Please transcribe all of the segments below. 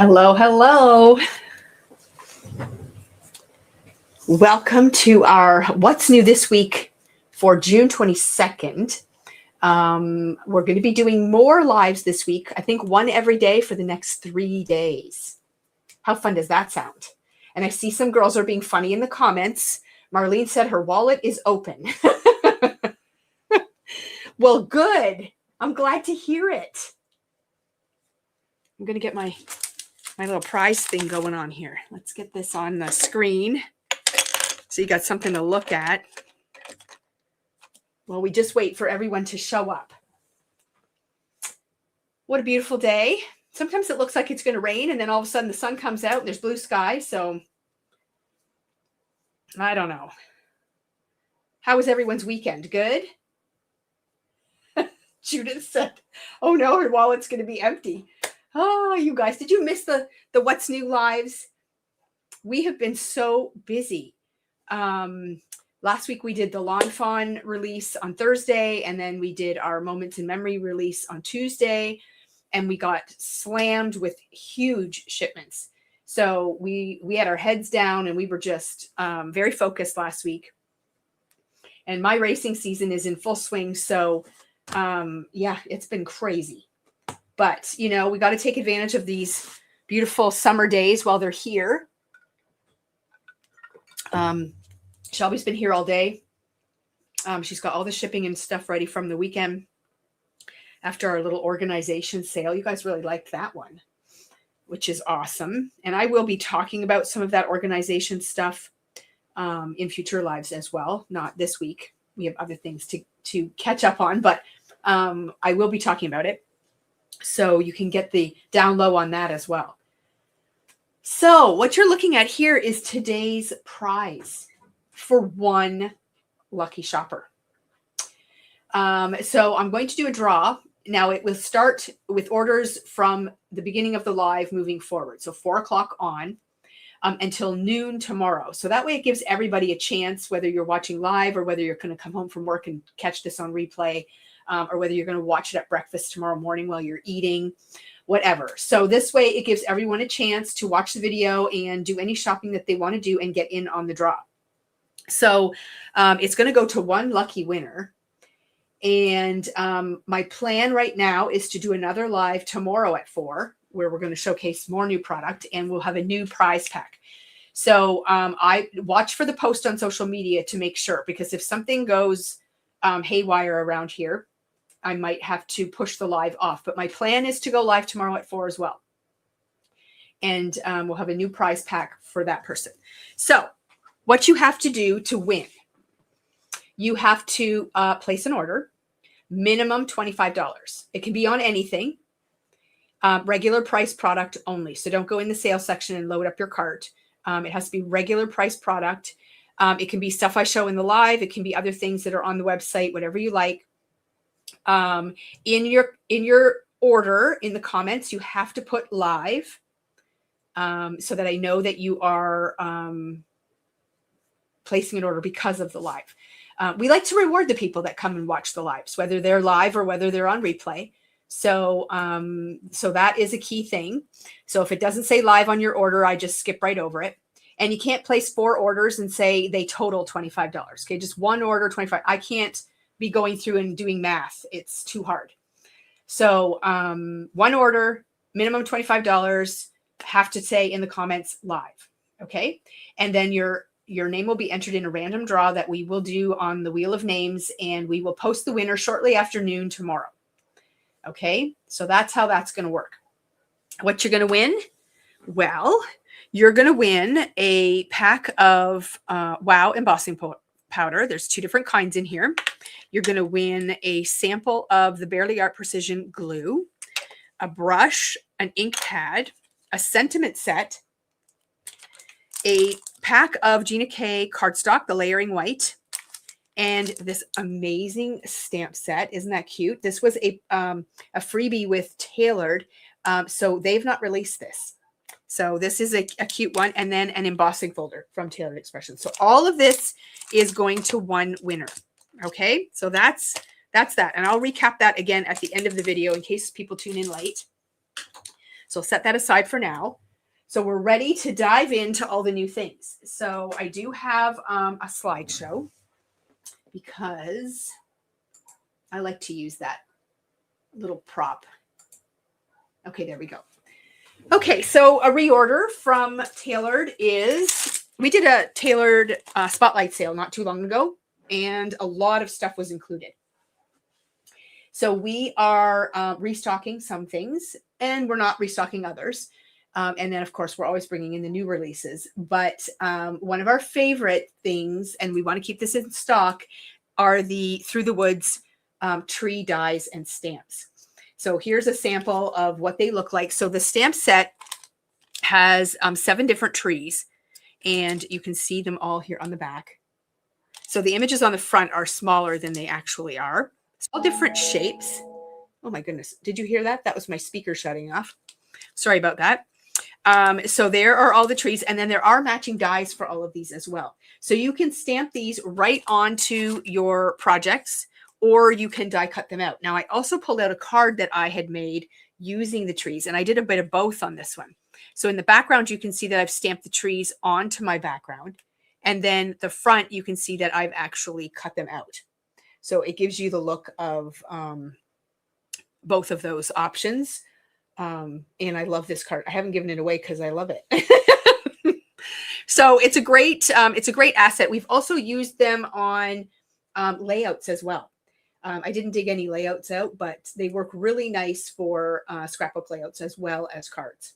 Hello, hello. Welcome to our What's New This Week for June 22nd. We're going to be doing more lives this week. I think one every day for the next 3 days. How fun does that sound? And I see some girls are being funny in the comments. Marlene said her wallet is open. Well, good. I'm glad to hear it. I'm going to get my little prize thing going on here. Let's get this on the screen so you got something to look at. Well, we just wait for everyone to show up. What a beautiful day. Sometimes it looks like it's going to rain, and then all of a sudden the sun comes out and there's blue sky. So I don't know. How was everyone's weekend? Good? Judith said, oh no, her wallet's going to be empty. Oh, you guys, did you miss the What's New lives? We have been so busy. Last week we did the Lawn Fawn release on Thursday, and then we did our Moments in Memory release on Tuesday, and we got slammed with huge shipments. So we had our heads down, and we were just very focused last week. And my racing season is in full swing, so yeah, it's been crazy. But, you know, we got to take advantage of these beautiful summer days while they're here. Shelby's been here all day. She's got all the shipping and stuff ready from the weekend after our little organization sale. You guys really liked that one, which is awesome. And I will be talking about some of that organization stuff in future lives as well. Not this week. We have other things to catch up on, but I will be talking about it. So you can get the down low on that as well. So what you're looking at here is today's prize for one lucky shopper. So I'm going to do a draw. Now it will start with orders from the beginning of the live moving forward. So 4 o'clock on until noon tomorrow. So that way it gives everybody a chance, whether you're watching live or whether you're going to come home from work and catch this on replay, or whether you're going to watch it at breakfast tomorrow morning while you're eating, whatever. So this way it gives everyone a chance to watch the video and do any shopping that they want to do and get in on the draw. So it's going to go to one lucky winner. And my plan right now is to do another live tomorrow at 4, where we're going to showcase more new product, and we'll have a new prize pack. So I watch for the post on social media to make sure, because if something goes haywire around here, I might have to push the live off. But my plan is to go live tomorrow at 4 as well. And we'll have a new prize pack for that person. So what you have to do to win, you have to place an order, minimum $25. It can be on anything, regular price product only. So don't go in the sales section and load up your cart. It has to be regular price product. It can be stuff I show in the live. It can be other things that are on the website, whatever you like. In your order, in the comments, you have to put live, so that I know that you are placing an order because of the live. We like to reward the people that come and watch the lives, whether they're live or whether they're on replay. So that is a key thing. So if it doesn't say live on your order, I just skip right over it. And you can't place 4 orders and say they total $25. Okay, just one order, 25. I can't be going through and doing math. It's too hard. So one order, minimum $25, have to say in the comments live. Okay. And then your name will be entered in a random draw that we will do on the Wheel of Names, and we will post the winner shortly after noon tomorrow. Okay. So that's how that's going to work. What you're going to win? Well, you're going to win a pack of Wow embossing powder. There's 2 different kinds in here. You're going to win a sample of the Barely Art Precision glue, a brush, an ink pad, a sentiment set, a pack of Gina K cardstock, the layering white, and this amazing stamp set. Isn't that cute? This was a freebie with Tailored. So they've not released this. So this is a cute one. And then an embossing folder from Tailored Expressions. So all of this is going to one winner. Okay, so that's that. And I'll recap that again at the end of the video in case people tune in late. So I'll set that aside for now. So we're ready to dive into all the new things. So I do have a slideshow because I like to use that little prop. Okay, there we go. Okay, so a reorder from Tailored is, we did a Tailored spotlight sale not too long ago, and a lot of stuff was included. So we are restocking some things, and we're not restocking others. And then, of course, we're always bringing in the new releases. But one of our favorite things, and we want to keep this in stock, are the Through the Woods tree dies and stamps. So here's a sample of what they look like. So the stamp set has 7 different trees, and you can see them all here on the back. So the images on the front are smaller than they actually are. It's all different shapes. Oh my goodness. Did you hear that? That was my speaker shutting off. Sorry about that. So there are all the trees, and then there are matching dies for all of these as well. So you can stamp these right onto your projects, or you can die cut them out. Now, I also pulled out a card that I had made using the trees, and I did a bit of both on this one. So in the background, you can see that I've stamped the trees onto my background. And then the front, you can see that I've actually cut them out. So it gives you the look of both of those options. And I love this card. I haven't given it away because I love it. So it's a great asset. We've also used them on layouts as well. I didn't dig any layouts out, but they work really nice for scrapbook layouts as well as cards.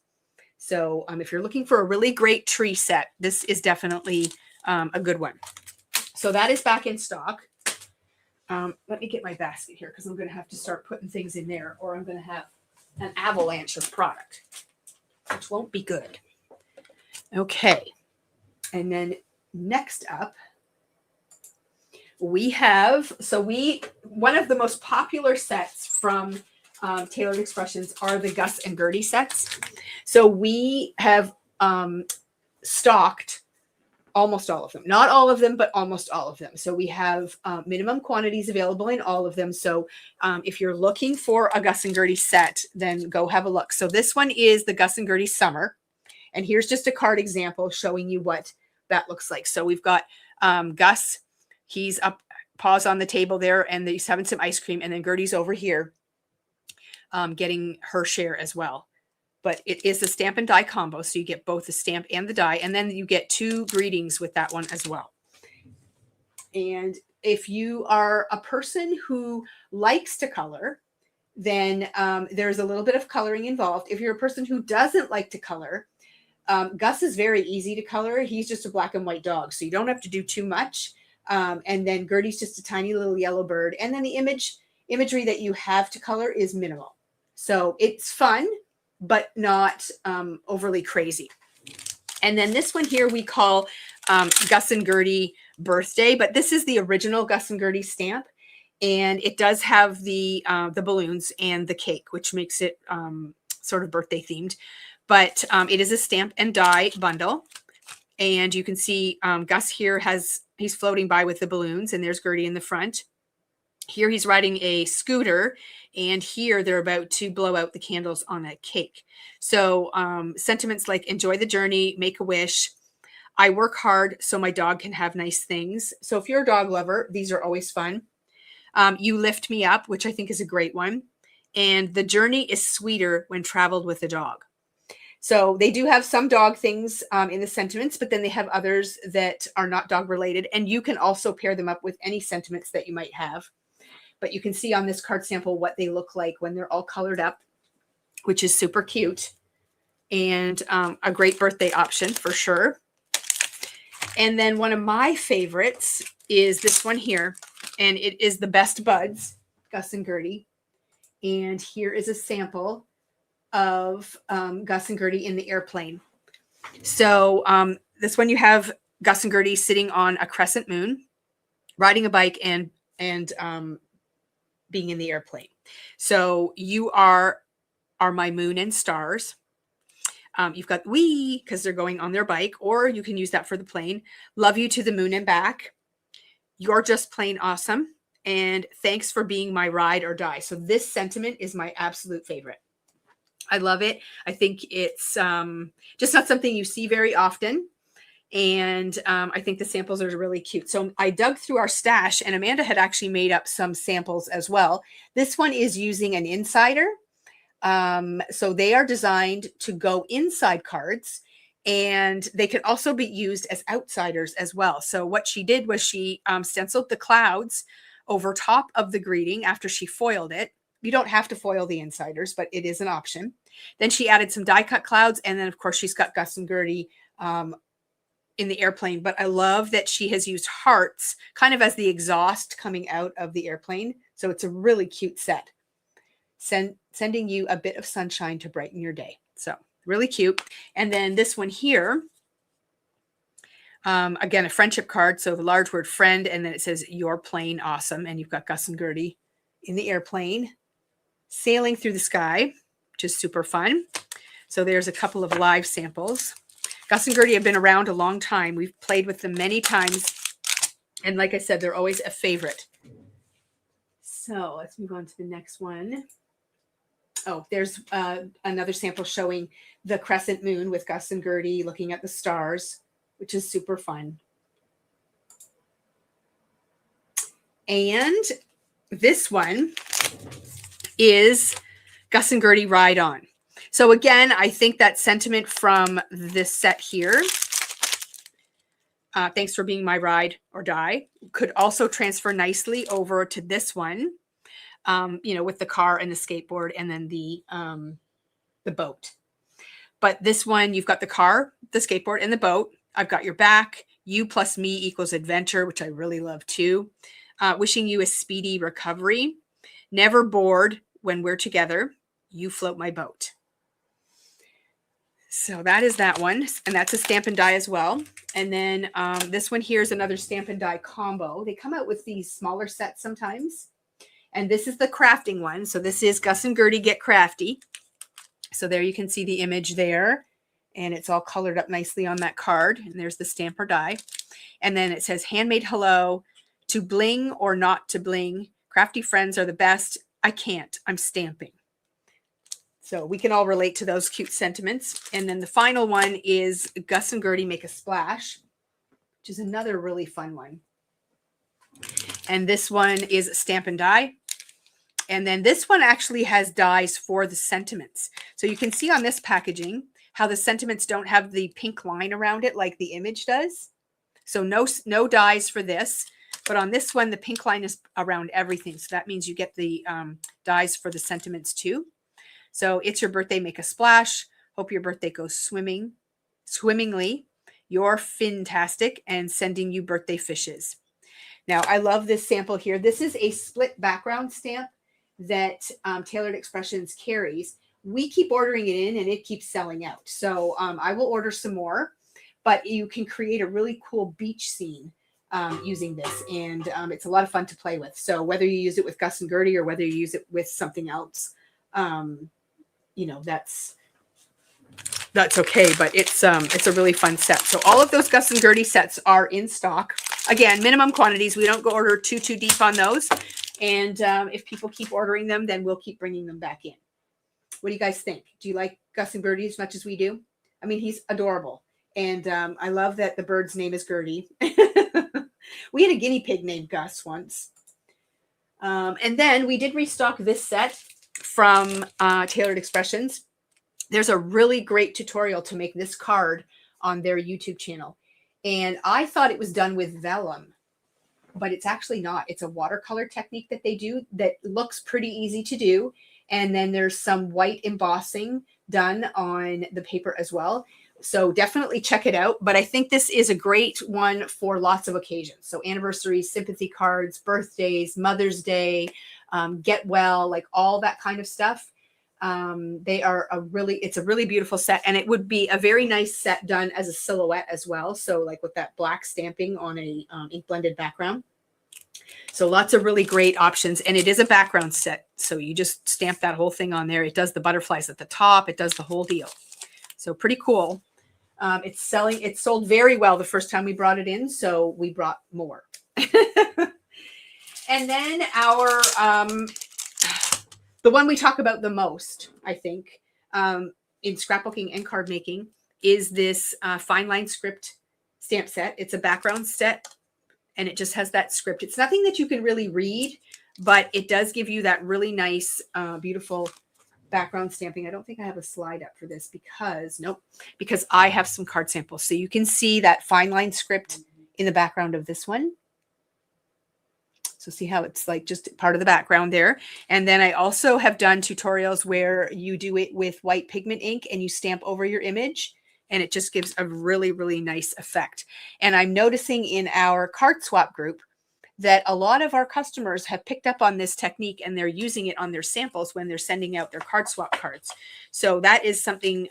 So if you're looking for a really great tree set, this is definitely a good one. So that is back in stock. Let me get my basket here because I'm going to have to start putting things in there, or I'm going to have an avalanche of product, which won't be good. Okay. And then next up, we have, one of the most popular sets from Tailored Expressions are the Gus and Gertie sets. So we have stocked almost all of them. Not all of them, but almost all of them. So we have minimum quantities available in all of them. So if you're looking for a Gus and Gertie set, then go have a look. So this one is the Gus and Gertie Summer. And here's just a card example showing you what that looks like. So we've got Gus. He's up, paws on the table there, and he's having some ice cream. And then Gertie's over here getting her share as well. But it is a stamp and die combo. So you get both the stamp and the die. And then you get 2 greetings with that one as well. And if you are a person who likes to color, then there's a little bit of coloring involved. If you're a person who doesn't like to color, Gus is very easy to color. He's just a black and white dog. So you don't have to do too much. And then Gertie's just a tiny little yellow bird. And then the imagery that you have to color is minimal. So it's fun, but not overly crazy. And then this one here we call Gus and Gertie Birthday, but this is the original Gus and Gertie stamp. And it does have the balloons and the cake, which makes it sort of birthday themed. But it is a stamp and die bundle. And you can see Gus here he's floating by with the balloons, and there's Gertie in the front. Here he's riding a scooter, and here they're about to blow out the candles on a cake. So sentiments like enjoy the journey, make a wish, I work hard so my dog can have nice things. So if you're a dog lover, these are always fun. You lift me up, which I think is a great one. And the journey is sweeter when traveled with a dog. So they do have some dog things in the sentiments, but then they have others that are not dog related. And you can also pair them up with any sentiments that you might have. But you can see on this card sample what they look like when they're all colored up, which is super cute. And a great birthday option for sure. And then one of my favorites is this one here. And it is the Best Buds, Gus and Gertie. And here is a sample of Gus and Gertie in the airplane. So this one you have Gus and Gertie sitting on a crescent moon, riding a bike and being in the airplane. So you are my moon and stars. You've got we, because they're going on their bike, or you can use that for the plane. Love you to the moon and back. You're just plain awesome. And thanks for being my ride or die. So this sentiment is my absolute favorite. I love it. I think it's just not something you see very often. And I think the samples are really cute. So I dug through our stash, and Amanda had actually made up some samples as well. This one is using an insider. So they are designed to go inside cards, and they can also be used as outsiders as well. So what she did was she stenciled the clouds over top of the greeting after she foiled it. You don't have to foil the insiders, but it is an option. Then she added some die cut clouds, and then of course she's got Gus and Gertie in the airplane. But I love that she has used hearts kind of as the exhaust coming out of the airplane. So it's a really cute set. Sending you a bit of sunshine to brighten your day. So really cute. And then this one here, again, a friendship card. So the large word friend, and then it says your plane awesome. And you've got Gus and Gertie in the airplane sailing through the sky, which is super fun. So there's a couple of live samples. Gus and Gertie have been around a long time. We've played with them many times. And like I said, they're always a favorite. So let's move on to the next one. Oh, there's another sample showing the crescent moon with Gus and Gertie looking at the stars, which is super fun. And this one is Gus and Gertie Ride On. So again, I think that sentiment from this set here, thanks for being my ride or die, could also transfer nicely over to this one. With the car and the skateboard and then the boat. But this one, you've got the car, the skateboard, and the boat. I've got your back. You plus me equals adventure, which I really love too. Wishing you a speedy recovery. Never bored when we're together. You float my boat. So that is that one. And that's a stamp and die as well. And then this one here is another stamp and die combo. They come out with these smaller sets sometimes. And this is the crafting one. So this is Gus and Gertie Get Crafty. So there you can see the image there. And it's all colored up nicely on that card. And there's the stamp or die. And then it says, handmade hello, to bling or not to bling. Crafty friends are the best. I can't. I'm stamping. So we can all relate to those cute sentiments. And then the final one is Gus and Gertie Make a Splash, which is another really fun one. And this one is stamp and die. And then this one actually has dies for the sentiments. So you can see on this packaging how the sentiments don't have the pink line around it like the image does. So no dies for this. But on this one, the pink line is around everything. So that means you get the dies for the sentiments too. So it's your birthday, make a splash. Hope your birthday goes swimmingly. You're fantastic, and sending you birthday fishes. Now, I love this sample here. This is a split background stamp that Tailored Expressions carries. We keep ordering it in and it keeps selling out. So I will order some more, but you can create a really cool beach scene using this. And it's a lot of fun to play with. So whether you use it with Gus and Gertie or whether you use it with something else, that's okay. But it's a really fun set. So all of those Gus and Gertie sets are in stock. Again, minimum quantities. We don't go order too deep on those. And if people keep ordering them, then we'll keep bringing them back in. What do you guys think? Do you like Gus and Gertie as much as we do? I mean, he's adorable. And I love that the bird's name is Gertie. We had a guinea pig named Gus once. And then we did restock this set from Tailored Expressions. There's a really great tutorial to make this card on their YouTube channel. And I thought it was done with vellum, but it's actually not. It's a watercolor technique that they do that looks pretty easy to do. And then there's some white embossing done on the paper as well. So definitely check it out. But I think this is a great one for lots of occasions. So anniversaries, sympathy cards, birthdays, Mother's Day, get well, like all that kind of stuff. It's a really beautiful set, and it would be a very nice set done as a silhouette as well. So like with that black stamping on a ink blended background. So lots of really great options, and it is a background set. So you just stamp that whole thing on there. It does the butterflies at the top. It does the whole deal. So pretty cool. It sold very well the first time we brought it in. So we brought more. And then the one we talk about the most, I think, in scrapbooking and card making is this fine line script stamp set. It's a background set, and it just has that script. It's nothing that you can really read, but it does give you that really nice, beautiful background stamping. I don't think I have a slide up for this because I have some card samples. So you can see that fine line script in the background of this one. So see how it's like just part of the background there. And then I also have done tutorials where you do it with white pigment ink and you stamp over your image, and it just gives a really, really nice effect. And I'm noticing in our card swap group that a lot of our customers have picked up on this technique, and they're using it on their samples when they're sending out their card swap cards. So that is something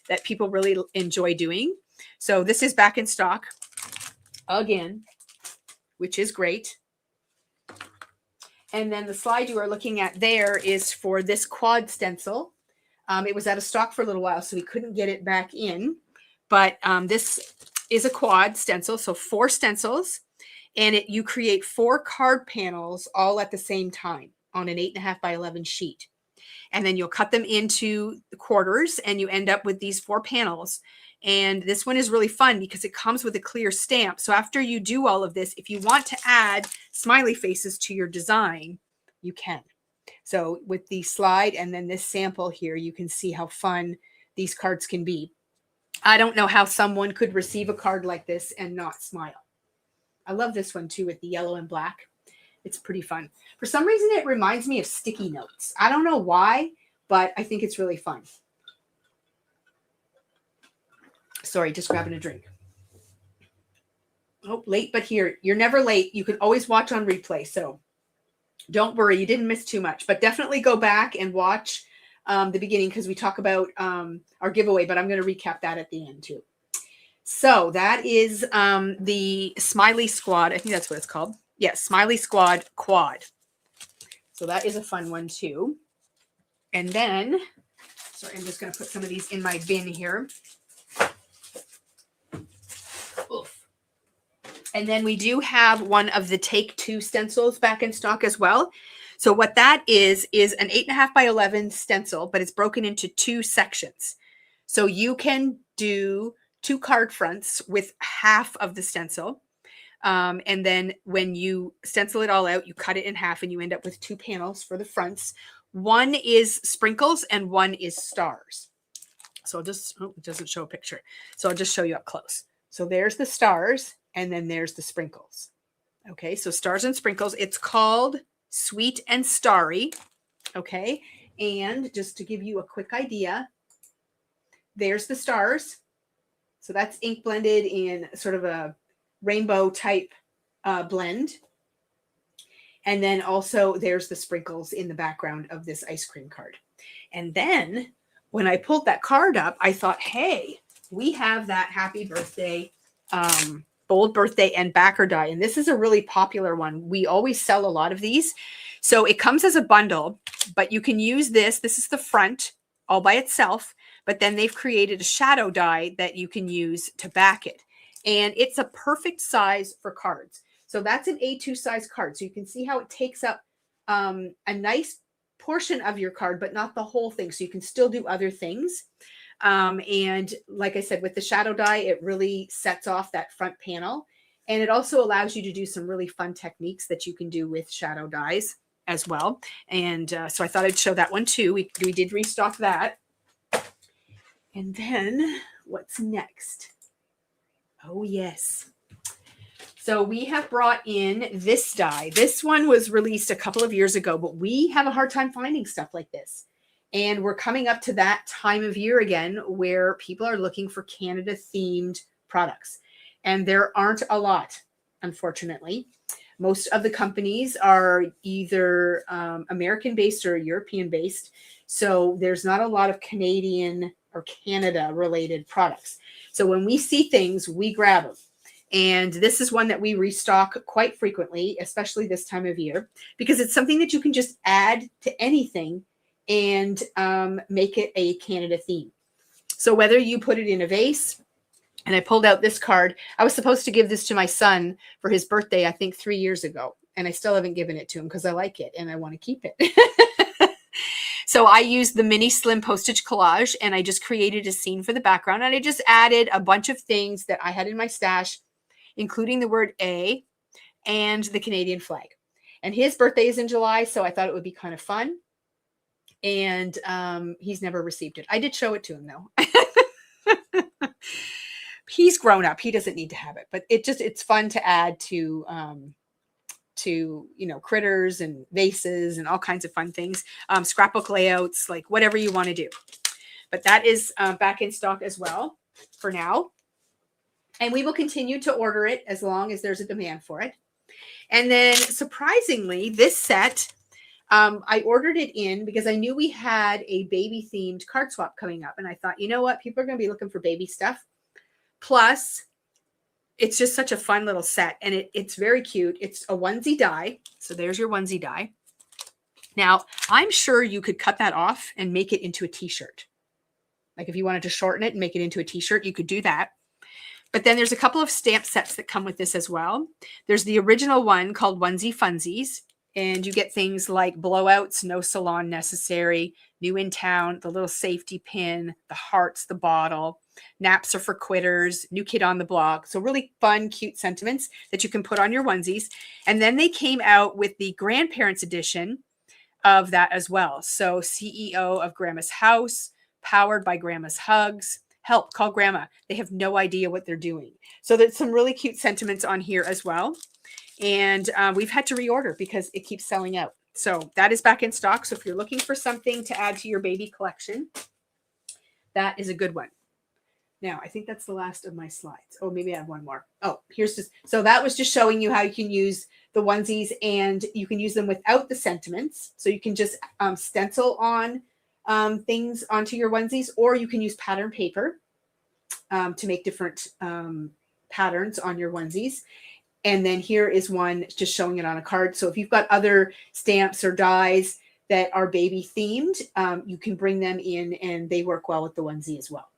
that people really enjoy doing. So this is back in stock again, which is great. And then the slide you are looking at there is for this quad stencil. It was out of stock for a little while, so we couldn't get it back in. But this is a quad stencil, so 4 stencils. And you create 4 card panels all at the same time on an 8.5 by 11 sheet. And then you'll cut them into quarters, and you end up with these 4 panels. And this one is really fun because it comes with a clear stamp. So after you do all of this, if you want to add smiley faces to your design, you can. So with the slide and then this sample here, you can see how fun these cards can be. I don't know how someone could receive a card like this and not smile. I love this one too with the yellow and black. It's pretty fun. For some reason, it reminds me of sticky notes. I don't know why, but I think it's really fun. Sorry, just grabbing a drink. Oh, late, but here. You're never late. You can always watch on replay. So don't worry, you didn't miss too much. But definitely go back and watch the beginning because we talk about our giveaway. But I'm going to recap that at the end too. So that is the Smiley Squad. I think that's what it's called. Yes, Smiley Squad Quad. So that is a fun one too. And then, sorry, I'm just going to put some of these in my bin here. Oof. And then we do have one of the Take 2 stencils back in stock as well. So what that is an 8.5 by 11 stencil, but it's broken into 2 sections. So you can do 2 card fronts with half of the stencil. And then when you stencil it all out, you cut it in half and you end up with 2 panels for the fronts. One is sprinkles and one is stars. So I'll just, oh, it doesn't show a picture. So I'll just show you up close. So there's the stars and then there's the sprinkles. Okay, so stars and sprinkles. It's called Sweet and Starry. Okay, and just to give you a quick idea, there's the stars. So that's ink blended in sort of a rainbow type blend. And then also there's the sprinkles in the background of this ice cream card. And then when I pulled that card up, I thought, hey, we have that happy birthday, bold birthday and backer die. And this is a really popular one. We always sell a lot of these. So it comes as a bundle, but you can use this. This is the front all by itself, but then they've created a shadow die that you can use to back it. And it's a perfect size for cards. So that's an A2 size card. So you can see how it takes up a nice portion of your card, but not the whole thing. So you can still do other things. And like I said, with the shadow die, it really sets off that front panel. And it also allows you to do some really fun techniques that you can do with shadow dies as well. And so I thought I'd show that one too. We did restock that. And then what's next? Oh, yes. So we have brought in this die. This one was released a couple of years ago, but we have a hard time finding stuff like this. And we're coming up to that time of year again where people are looking for Canada-themed products. And there aren't a lot, unfortunately. Most of the companies are either American-based or European-based. So there's not a lot of Canadian or Canada-related products. So when we see things, we grab them. And this is one that we restock quite frequently, especially this time of year, because it's something that you can just add to anything and make it a Canada theme. So whether you put it in a vase, and I pulled out this card. I was supposed to give this to my son for his birthday, I think 3 years ago. And I still haven't given it to him because I like it and I want to keep it. So I used the mini slim postage collage and I just created a scene for the background. And I just added a bunch of things that I had in my stash, including the word A and the Canadian flag. And his birthday is in July, so I thought it would be kind of fun. And he's never received it. I did show it to him though. He's grown up. He doesn't need to have it, but it's fun to add to critters and vases and all kinds of fun things, scrapbook layouts, like whatever you want to do. But that is back in stock as well for now. And we will continue to order it as long as there's a demand for it. And then surprisingly, this set, I ordered it in because I knew we had a baby themed card swap coming up. And I thought, you know what? People are going to be looking for baby stuff. Plus, it's just such a fun little set. And it's very cute. It's a onesie die. So there's your onesie die. Now, I'm sure you could cut that off and make it into a t-shirt. Like if you wanted to shorten it and make it into a t-shirt, you could do that. But then there's a couple of stamp sets that come with this as well. There's the original one called Onesie Funsies. And you get things like blowouts, no salon necessary, new in town, the little safety pin, the hearts, the bottle, naps are for quitters, new kid on the block. So really fun, cute sentiments that you can put on your onesies. And then they came out with the grandparents edition of that as well. So CEO of Grandma's House, powered by Grandma's Hugs. Help, call Grandma. They have no idea what they're doing. So there's some really cute sentiments on here as well. And we've had to reorder because it keeps selling out. So that is back in stock. So if you're looking for something to add to your baby collection, that is a good one. Now, I think that's the last of my slides. Oh, maybe I have one more. Oh, here's just, so that was just showing you how you can use the onesies and you can use them without the sentiments. So you can just stencil on things onto your onesies, or you can use pattern paper to make different patterns on your onesies. And then here is one just showing it on a card. So if you've got other stamps or dies that are baby themed, you can bring them in and they work well with the onesie as well.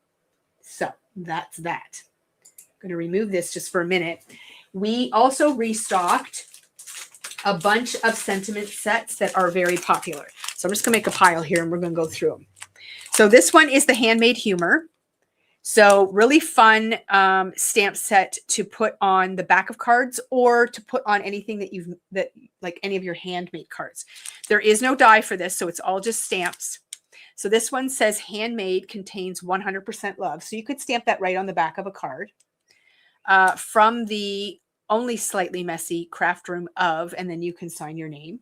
So that's that. I'm going to remove this just for a minute. We also restocked a bunch of sentiment sets that are very popular. So I'm just going to make a pile here and we're going to go through them. So this one is the Handmade Humor. So really fun stamp set to put on the back of cards or to put on anything that like any of your handmade cards. There is no die for this, so it's all just stamps. So this one says handmade, contains 100% love. So you could stamp that right on the back of a card. From the only slightly messy craft room of, and then you can sign your name.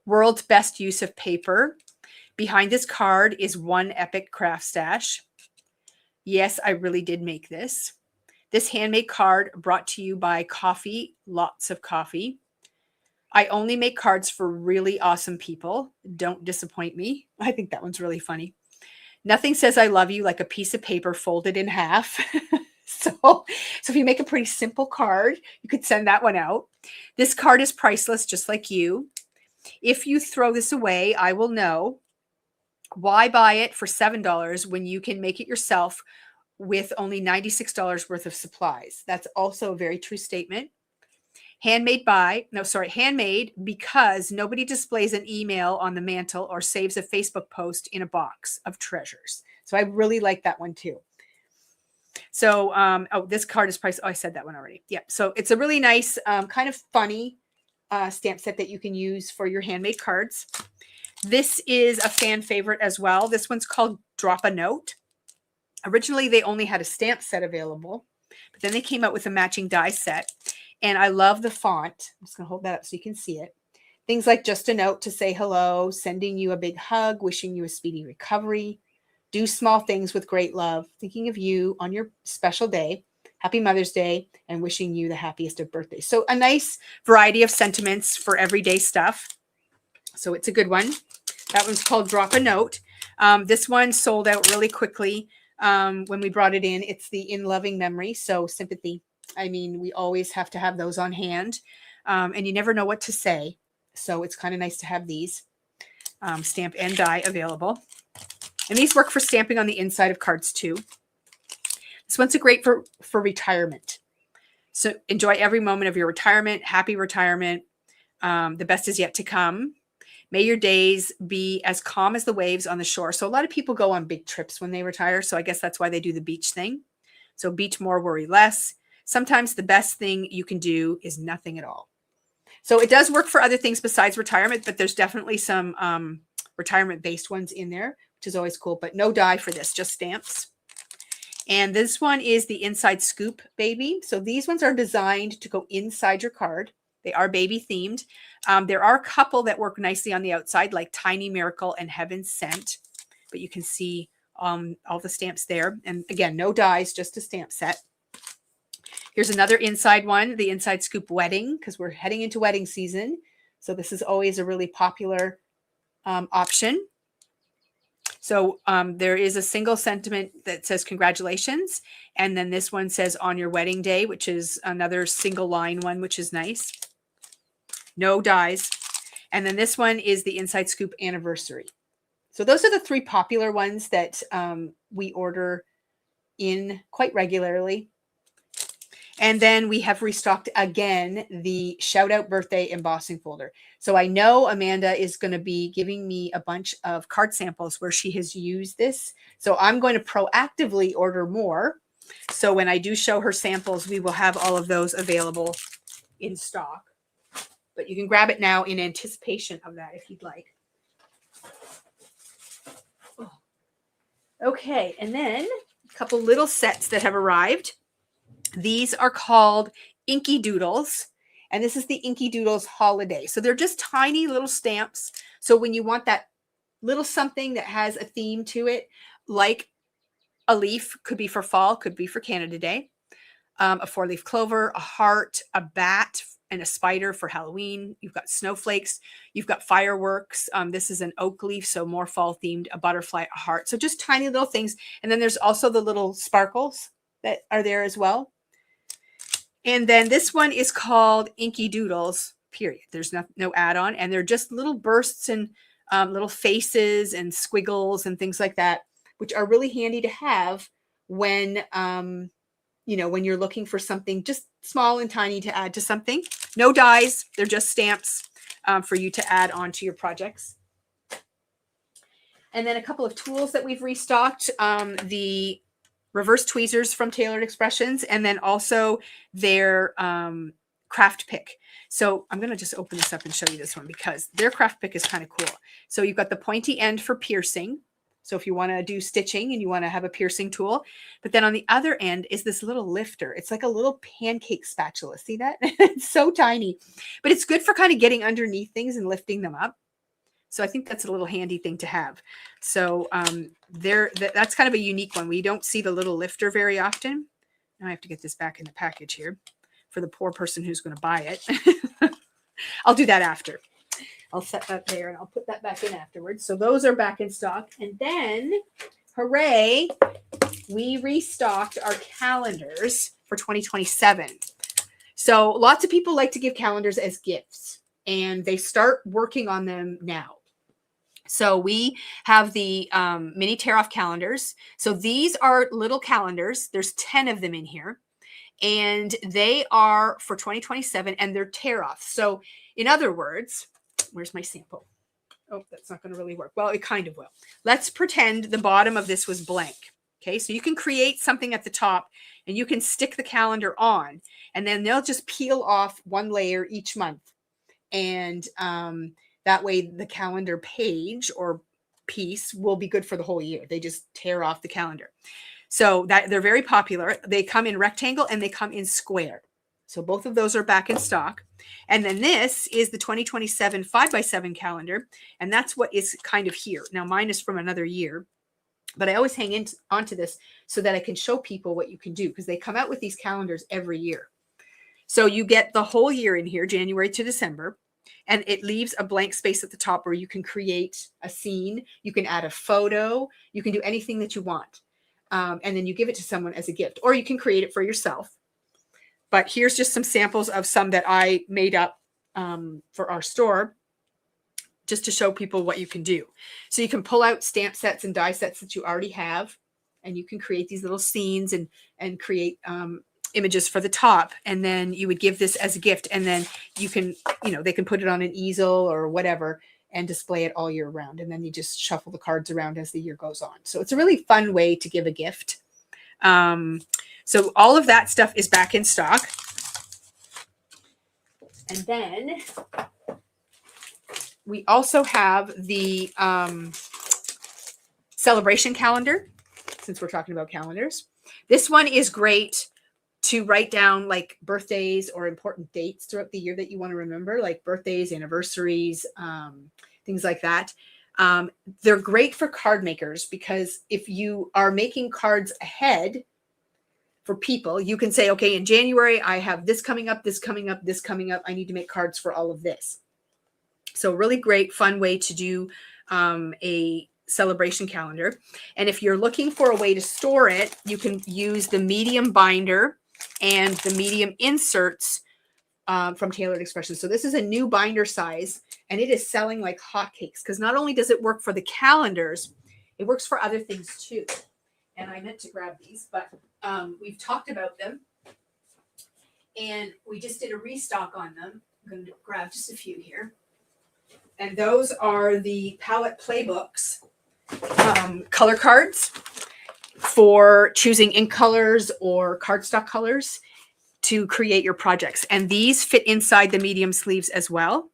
World's best use of paper. Behind this card is one epic craft stash. Yes, I really did make this. This handmade card brought to you by Coffee, lots of coffee. I only make cards for really awesome people. Don't disappoint me. I think that one's really funny. Nothing says I love you like a piece of paper folded in half. So if you make a pretty simple card, you could send that one out. This card is priceless, just like you. If you throw this away, I will know. Why buy it for $7 when you can make it yourself with only $96 worth of supplies? That's also a very true statement. Handmade because nobody displays an email on the mantle or saves a Facebook post in a box of treasures. So I really like that one too. So, this card is priced. Oh, I said that one already. Yeah. So it's a really nice, kind of funny stamp set that you can use for your handmade cards. This is a fan favorite as well. This one's called Drop a Note. Originally, they only had a stamp set available, but then they came out with a matching die set. And I love the font. I'm just going to hold that up so you can see it. Things like just a note to say hello, sending you a big hug, wishing you a speedy recovery, do small things with great love, thinking of you on your special day, happy Mother's Day, and wishing you the happiest of birthdays. So a nice variety of sentiments for everyday stuff. So it's a good one. That one's called Drop a Note. This one sold out really quickly when we brought it in. It's the In Loving Memory. So sympathy. I mean, we always have to have those on hand. And you never know what to say. So it's kind of nice to have these stamp and die available. And these work for stamping on the inside of cards too. This one's great for retirement. So enjoy every moment of your retirement. Happy retirement. The best is yet to come. May your days be as calm as the waves on the shore. So a lot of people go on big trips when they retire. So I guess that's why they do the beach thing. So beach more, worry less. Sometimes the best thing you can do is nothing at all. So it does work for other things besides retirement, but there's definitely some retirement-based ones in there, which is always cool. But no die for this, just stamps. And this one is the Inside Scoop Baby. So these ones are designed to go inside your card. They are baby themed. There are a couple that work nicely on the outside, like Tiny Miracle and Heaven Sent. But you can see all the stamps there. And again, no dies, just a stamp set. Here's another inside one, the Inside Scoop Wedding, because we're heading into wedding season. So this is always a really popular option. So there is a single sentiment that says congratulations. And then this one says on your wedding day, which is another single line one, which is nice. No dies. And then this one is the Inside Scoop Anniversary. So those are the three popular ones that we order in quite regularly. And then we have restocked again the Shout Out Birthday embossing folder. So I know Amanda is going to be giving me a bunch of card samples where she has used this. So I'm going to proactively order more. So when I do show her samples, we will have all of those available in stock. But you can grab it now in anticipation of that if you'd like. Okay, and then a couple little sets that have arrived. These are called Inky Doodles, and this is the Inky Doodles Holiday. So they're just tiny little stamps. So when you want that little something that has a theme to it, like a leaf, could be for fall, could be for Canada Day, a four-leaf clover, a heart, a bat, and a spider for Halloween. You've got snowflakes. You've got fireworks. This is an oak leaf, so more fall themed, a butterfly, a heart. So just tiny little things. And then there's also the little sparkles that are there as well. And then this one is called Inky Doodles, period. There's no add-on. And they're just little bursts and little faces and squiggles and things like that, which are really handy to have when, when you're looking for something just small and tiny to add to something. No dies. They're just stamps for you to add on to your projects. And then a couple of tools that we've restocked. The reverse tweezers from Tailored Expressions, and then also their craft pick. So I'm going to just open this up and show you this one because their craft pick is kind of cool. So you've got the pointy end for piercing. So if you want to do stitching and you want to have a piercing tool, but then on the other end is this little lifter. It's like a little pancake spatula. See that? It's so tiny, but it's good for kind of getting underneath things and lifting them up. So I think that's a little handy thing to have. So that's kind of a unique one. We don't see the little lifter very often. Now I have to get this back in the package here for the poor person who's going to buy it. I'll do that after. I'll set that there and I'll put that back in afterwards. So those are back in stock. And then, hooray, we restocked our calendars for 2027. So lots of people like to give calendars as gifts, and they start working on them now. So we have the mini tear-off calendars. So these are little calendars. There's 10 of them in here. And they are for 2027, and they're tear-off. So in other words, where's my sample? Oh, that's not going to really work. Well, it kind of will. Let's pretend the bottom of this was blank. Okay, so you can create something at the top, and you can stick the calendar on, and then they'll just peel off one layer each month. And that way the calendar page or piece will be good for the whole year. They just tear off the calendar. So that they're very popular. They come in rectangle and they come in square. So both of those are back in stock. And then this is the 2027 5x7 calendar. And that's what is kind of here. Now mine is from another year, but I always hang onto this so that I can show people what you can do, because they come out with these calendars every year. So you get the whole year in here, January to December. And it leaves a blank space at the top where you can create a scene. You can add a photo. You can do anything that you want. And then you give it to someone as a gift, or you can create it for yourself. But here's just some samples of some that I made up for our store, just to show people what you can do. So you can pull out stamp sets and die sets that you already have, and you can create these little scenes and create images for the top, and then you would give this as a gift, and then you can, they can put it on an easel or whatever, and display it all year round. And then you just shuffle the cards around as the year goes on. So it's a really fun way to give a gift. So all of that stuff is back in stock. And then we also have the celebration calendar, since we're talking about calendars. This one is great to write down like birthdays or important dates throughout the year that you want to remember, like birthdays, anniversaries, things like that. They're great for card makers because if you are making cards ahead for people, you can say, okay, in January, I have this coming up, this coming up, this coming up. I need to make cards for all of this. So really great, fun way to do a celebration calendar. And if you're looking for a way to store it, you can use the medium binder and the medium inserts from Tailored Expressions. So this is a new binder size, and it is selling like hotcakes because not only does it work for the calendars, it works for other things too. And I meant to grab these, but we've talked about them, and we just did a restock on them. I'm going to grab just a few here. And those are the palette playbooks, color cards for choosing ink colors or cardstock colors to create your projects. And these fit inside the medium sleeves as well.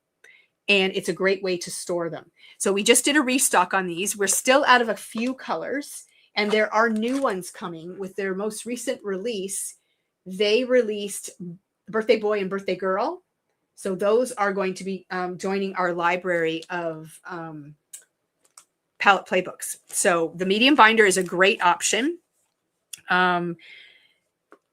And it's a great way to store them. So we just did a restock on these. We're still out of a few colors, and there are new ones coming with their most recent release. They released Birthday Boy and Birthday Girl. So those are going to be joining our library of palette playbooks. So the medium binder is a great option.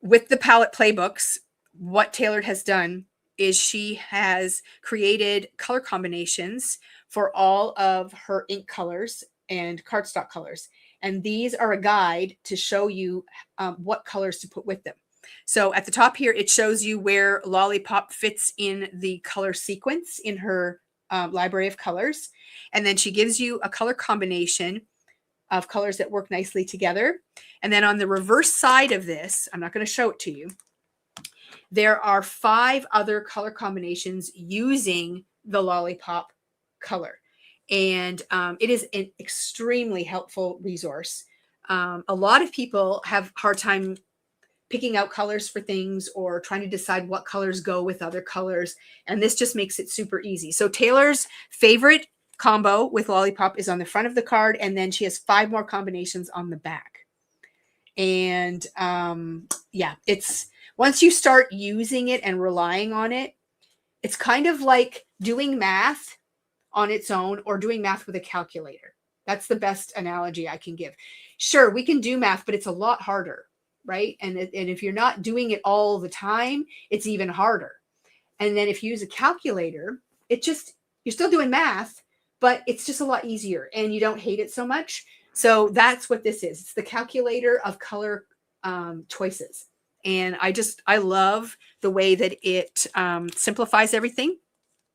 With the palette playbooks, what Tailored has done is she has created color combinations for all of her ink colors and cardstock colors. And these are a guide to show you what colors to put with them. So at the top here, it shows you where Lollipop fits in the color sequence in her library of colors. And then she gives you a color combination of colors that work nicely together. And then on the reverse side of this, I'm not going to show it to you, there are 5 other color combinations using the Lollipop color. And it is an extremely helpful resource. A lot of people have a hard time picking out colors for things or trying to decide what colors go with other colors. And this just makes it super easy. So Taylor's favorite combo with Lollipop is on the front of the card. And then she has 5 more combinations on the back. And yeah, it's once you start using it and relying on it, it's kind of like doing math on its own or doing math with a calculator. That's the best analogy I can give. Sure, we can do math, but it's a lot harder. Right? And if you're not doing it all the time, it's even harder. And then if you use a calculator, you're still doing math, but it's just a lot easier and you don't hate it so much. So that's what this is. It's the calculator of color choices. And I love the way that it simplifies everything.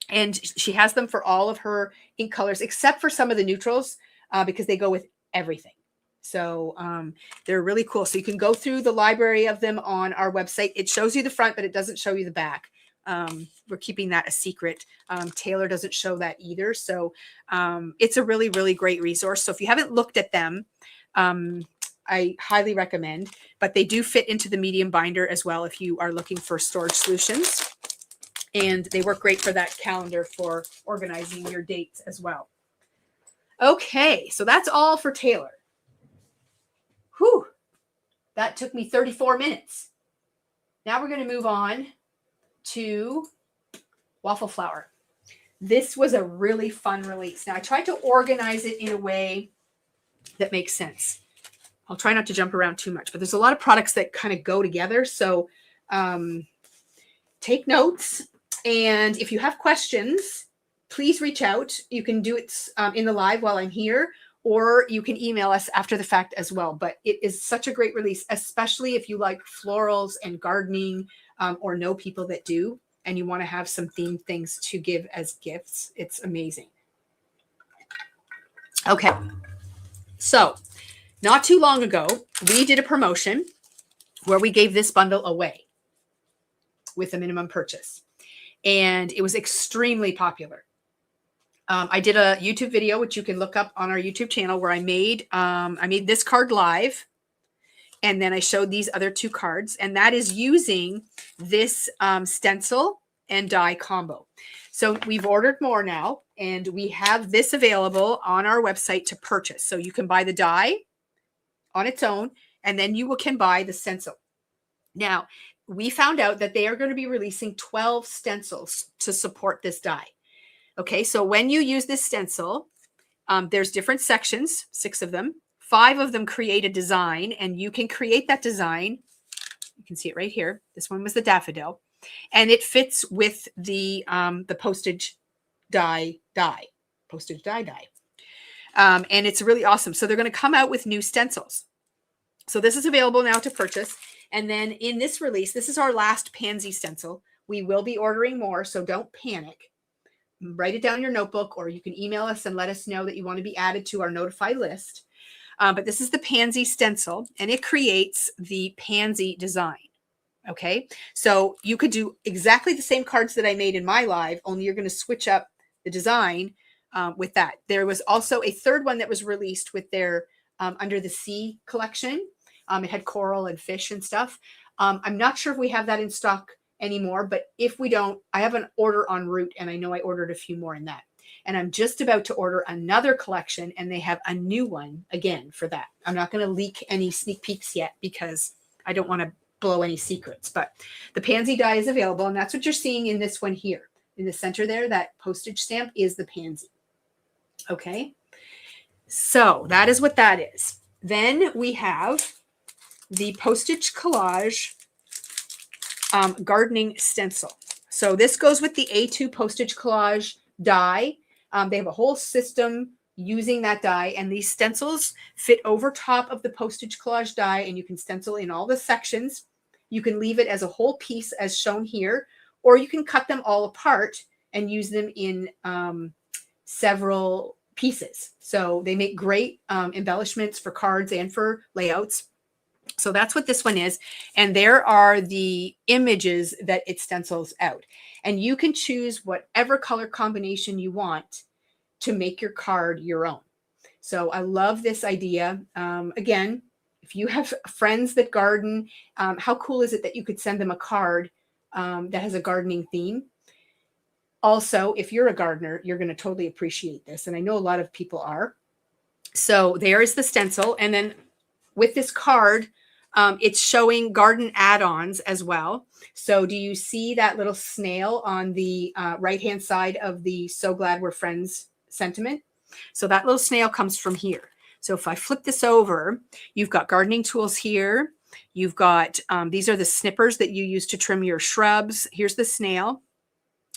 And she has them for all of her ink colors, except for some of the neutrals, because they go with everything. So they're really cool. So you can go through the library of them on our website. It shows you the front, but it doesn't show you the back. We're keeping that a secret. Taylor doesn't show that either. So it's a really, really great resource. So if you haven't looked at them, I highly recommend, but they do fit into the medium binder as well if you are looking for storage solutions. And they work great for that calendar for organizing your dates as well. Okay, so that's all for Taylor. Whew, that took me 34 minutes. Now we're going to move on to Waffle Flower. This was a really fun release. Now I tried to organize it in a way that makes sense. I'll try not to jump around too much, but there's a lot of products that kind of go together. So take notes. And if you have questions, please reach out. You can do it in the live while I'm here, or you can email us after the fact as well. But it is such a great release, especially if you like florals and gardening or know people that do, and you want to have some themed things to give as gifts. It's amazing. Okay. So not too long ago, we did a promotion where we gave this bundle away with a minimum purchase. And it was extremely popular. I did a YouTube video, which you can look up on our YouTube channel, where I made this card live. And then I showed these other 2 cards, and that is using this stencil and die combo. So we've ordered more now, and we have this available on our website to purchase. So you can buy the die on its own, and then you can buy the stencil. Now, we found out that they are going to be releasing 12 stencils to support this die. Okay, so when you use this stencil, there's different sections, 6 of them. 5 of them create a design, and you can create that design. You can see it right here. This one was the daffodil, and it fits with the postage die. And it's really awesome. So they're going to come out with new stencils. So this is available now to purchase. And then in this release, this is our last pansy stencil. We will be ordering more, so don't panic. Write it down in your notebook, or you can email us and let us know that you want to be added to our notified list. But this is the pansy stencil, and it creates the pansy design. Okay, so you could do exactly the same cards that I made in my live, only you're going to switch up the design with that. There was also a 3rd one that was released with their Under the Sea collection. It had coral and fish and stuff. I'm not sure if we have that in stock anymore, but if we don't, I have an order en route, and I know I ordered a few more in that. And I'm just about to order another collection, and they have a new one again for that. I'm not going to leak any sneak peeks yet because I don't want to blow any secrets, but the pansy die is available, and that's what you're seeing in this one here. In the center there, that postage stamp is the pansy. Okay, so that is what that is. Then we have the postage collage gardening stencil. So this goes with the A2 postage collage die. They have a whole system using that die, and these stencils fit over top of the postage collage die, and you can stencil in all the sections. You can leave it as a whole piece as shown here, or you can cut them all apart and use them in several pieces. So they make great embellishments for cards and for layouts. So that's what this one is. And there are the images that it stencils out. And you can choose whatever color combination you want to make your card your own. So I love this idea. Again, if you have friends that garden, how cool is it that you could send them a card that has a gardening theme? Also, if you're a gardener, you're going to totally appreciate this. And I know a lot of people are. So there is the stencil. And then with this card, it's showing garden add-ons as well. So do you see that little snail on the right-hand side of the So Glad We're Friends sentiment? So that little snail comes from here. So if I flip this over, you've got gardening tools here. You've got, these are the snippers that you use to trim your shrubs. Here's the snail.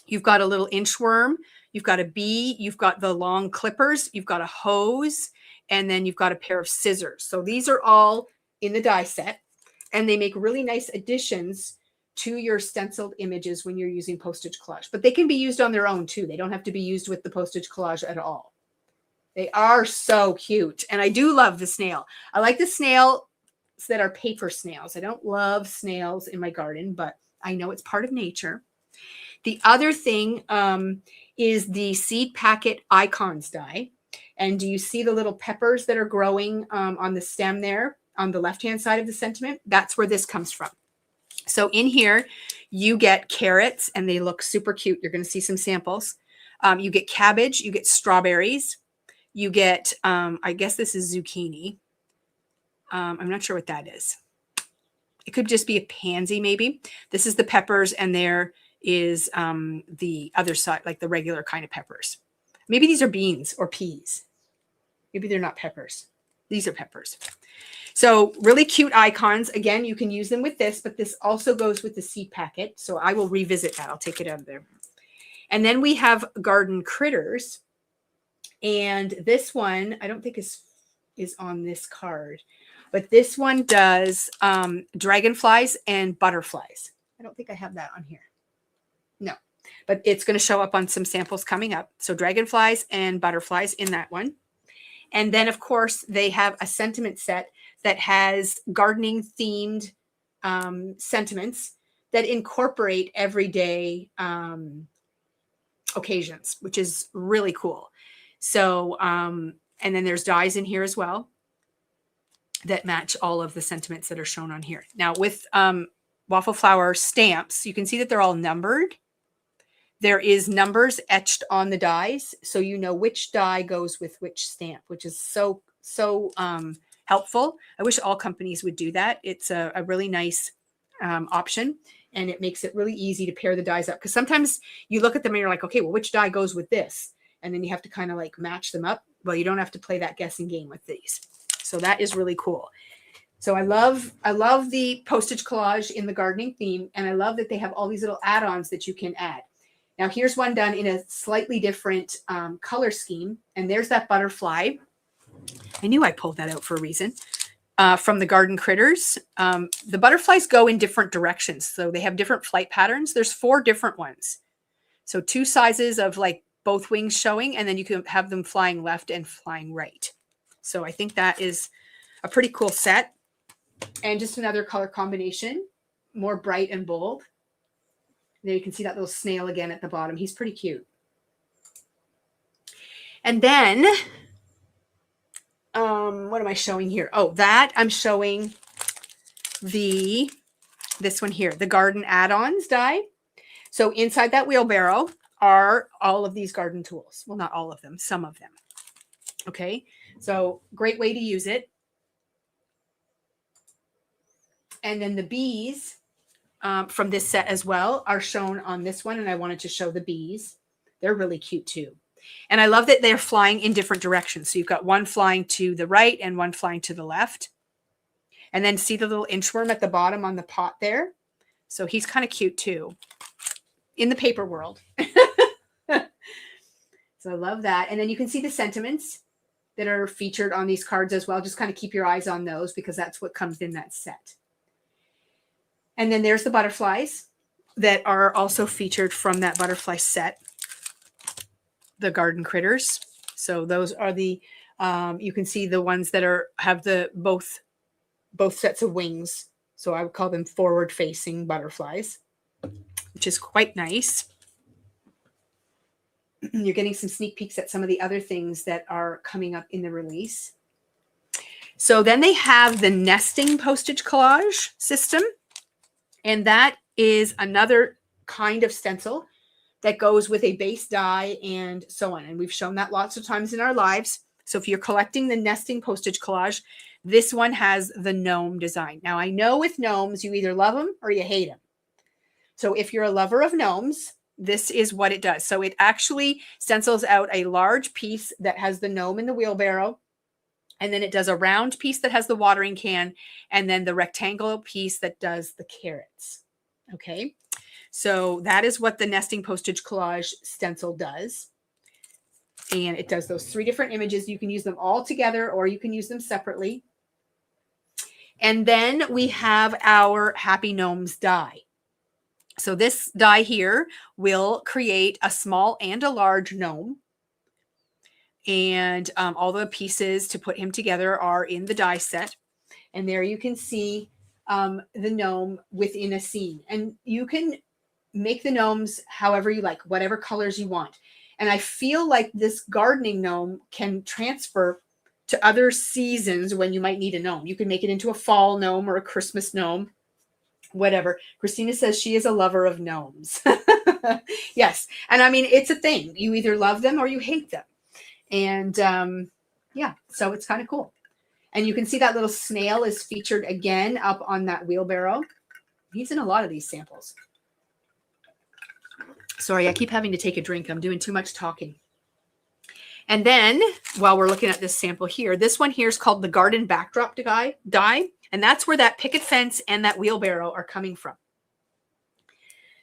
You've got a little inchworm. You've got a bee. You've got the long clippers. You've got a hose. And then you've got a pair of scissors. So these are all in the die set, and they make really nice additions to your stenciled images when you're using postage collage. But they can be used on their own too. They don't have to be used with the postage collage at all. They are so cute. And I do love the snail. I like the snails that are paper snails. I don't love snails in my garden, but I know it's part of nature. The other thing is the seed packet icons die. And do you see the little peppers that are growing on the stem there on the left-hand side of the sentiment? That's where this comes from. So in here, you get carrots, and they look super cute. You're going to see some samples. You get cabbage. You get strawberries. You get, I guess this is zucchini. I'm not sure what that is. It could just be a pansy maybe. This is the peppers, and there is the other side, like the regular kind of peppers. Maybe these are beans or peas. Maybe they're not peppers. These are peppers. So really cute icons. Again, you can use them with this, but this also goes with the seed packet. So I will revisit that. I'll take it out of there. And then we have garden critters. And this one, I don't think is on this card, but this one does dragonflies and butterflies. I don't think I have that on here. No, but it's going to show up on some samples coming up. So dragonflies and butterflies in that one. And then, of course, they have a sentiment set that has gardening themed sentiments that incorporate everyday occasions, which is really cool. So, and then there's dies in here as well that match all of the sentiments that are shown on here. Now with waffle flower stamps, you can see that they're all numbered. There is numbers etched on the dies, so you know which die goes with which stamp, which is so helpful. I wish all companies would do that. It's a really nice option, and it makes it really easy to pair the dies up. Because sometimes you look at them and you're like, okay, well, which die goes with this? And then you have to kind of like match them up. Well, you don't have to play that guessing game with these. So that is really cool. So I love the postage collage in the gardening theme, and I love that they have all these little add-ons that you can add. Now here's one done in a slightly different color scheme, and there's that butterfly. I knew I pulled that out for a reason. From the Garden Critters. The butterflies go in different directions, so they have different flight patterns. There's 4 different ones. So 2 sizes of like both wings showing, and then you can have them flying left and flying right. So I think that is a pretty cool set. And just another color combination, more bright and bold. There you can see that little snail again at the bottom. He's pretty cute. And then, what am I showing here? Oh, that I'm showing this one here, the garden add-ons die. So inside that wheelbarrow are all of these garden tools. Well, not all of them, some of them. Okay, so great way to use it. And then the bees from this set as well are shown on this one. And I wanted to show the bees. They're really cute too. And I love that they're flying in different directions. So you've got one flying to the right and one flying to the left. And then see the little inchworm at the bottom on the pot there. So he's kind of cute too in the paper world. So I love that. And then you can see the sentiments that are featured on these cards as well. Just kind of keep your eyes on those because that's what comes in that set. And then there's the butterflies that are also featured from that butterfly set, the Garden Critters. So those are the, you can see the ones that have the both sets of wings. So I would call them forward-facing butterflies, which is quite nice. You're getting some sneak peeks at some of the other things that are coming up in the release. So then they have the nesting postage collage system. And that is another kind of stencil that goes with a base die and so on. And we've shown that lots of times in our lives. So if you're collecting the nesting postage collage, this one has the gnome design. Now I know with gnomes, you either love them or you hate them. So if you're a lover of gnomes, this is what it does. So it actually stencils out a large piece that has the gnome in the wheelbarrow. And then it does a round piece that has the watering can, and then the rectangular piece that does the carrots. Okay, so that is what the nesting postage collage stencil does. And it does those 3 different images. You can use them all together or you can use them separately. And then we have our Happy Gnomes die. So this die here will create a small and a large gnome. And all the pieces to put him together are in the die set. And there you can see the gnome within a scene. And you can make the gnomes however you like, whatever colors you want. And I feel like this gardening gnome can transfer to other seasons when you might need a gnome. You can make it into a fall gnome or a Christmas gnome, whatever. Christina says she is a lover of gnomes. Yes. And I mean, it's a thing. You either love them or you hate them. And yeah, so it's kind of cool. And you can see that little snail is featured again up on that wheelbarrow. He's in a lot of these samples. Sorry, I keep having to take a drink. I'm doing too much talking. And then while we're looking at this sample here, this one here is called the Garden Backdrop die. And that's where that picket fence and that wheelbarrow are coming from.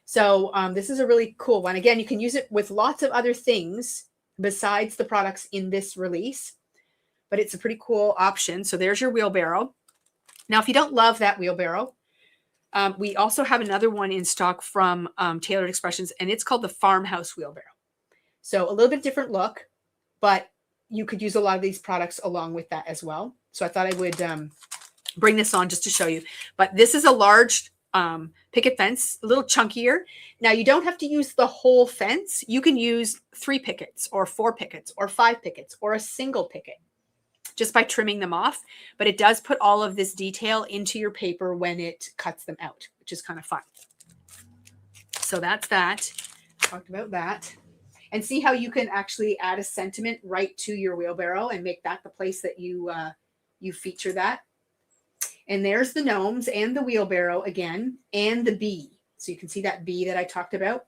So this is a really cool one. Again, you can use it with lots of other things besides the products in this release, but it's a pretty cool option. So there's your wheelbarrow. Now, if you don't love that wheelbarrow, we also have another one in stock from Tailored Expressions, and it's called the Farmhouse Wheelbarrow. So a little bit different look, but you could use a lot of these products along with that as well. So I thought I would bring this on just to show you. But this is a large picket fence, a little chunkier. Now you don't have to use the whole fence. You can use 3 pickets or 4 pickets or 5 pickets or a single picket just by trimming them off. But it does put all of this detail into your paper when it cuts them out, which is kind of fun. So that's that. Talked about that. And see how you can actually add a sentiment right to your wheelbarrow and make that the place that you feature that. And there's the gnomes and the wheelbarrow again, and the bee. So you can see that bee that I talked about.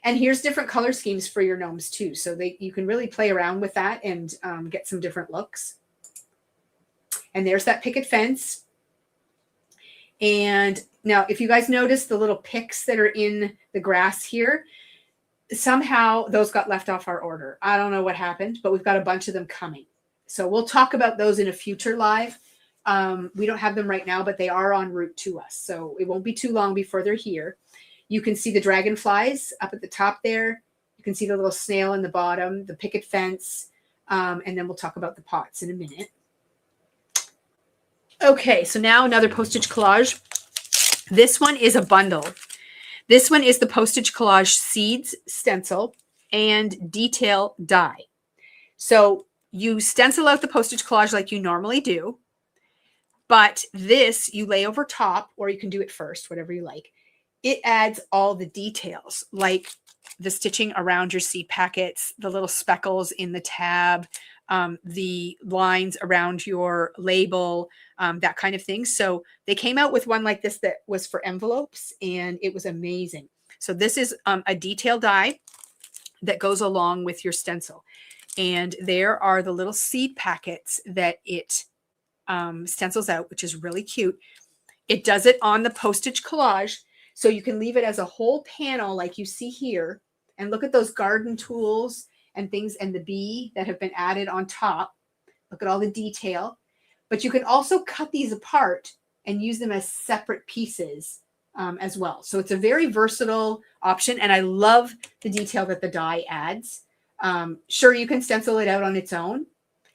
And here's different color schemes for your gnomes too. So you can really play around with that and get some different looks. And there's that picket fence. And now if you guys notice the little picks that are in the grass here, somehow those got left off our order. I don't know what happened, but we've got a bunch of them coming. So we'll talk about those in a future live. We don't have them right now, but they are en route to us. So it won't be too long before they're here. You can see the dragonflies up at the top there. You can see the little snail in the bottom, the picket fence, and then we'll talk about the pots in a minute. Okay, so now another postage collage. This one is a bundle. This one is the postage collage seeds stencil and detail die. So you stencil out the postage collage like you normally do, but this you lay over top, or you can do it first, whatever you like. It adds all the details, like the stitching around your seed packets, the little speckles in the tab, the lines around your label, that kind of thing. So they came out with one like this that was for envelopes, and it was amazing. So this is a detail die that goes along with your stencil. And there are the little seed packets that it stencils out, which is really cute. It does it on the postage collage. So you can leave it as a whole panel like you see here. And look at those garden tools and things and the bee that have been added on top. Look at all the detail. But you can also cut these apart and use them as separate pieces as well. So it's a very versatile option. And I love the detail that the die adds. Sure, you can stencil it out on its own,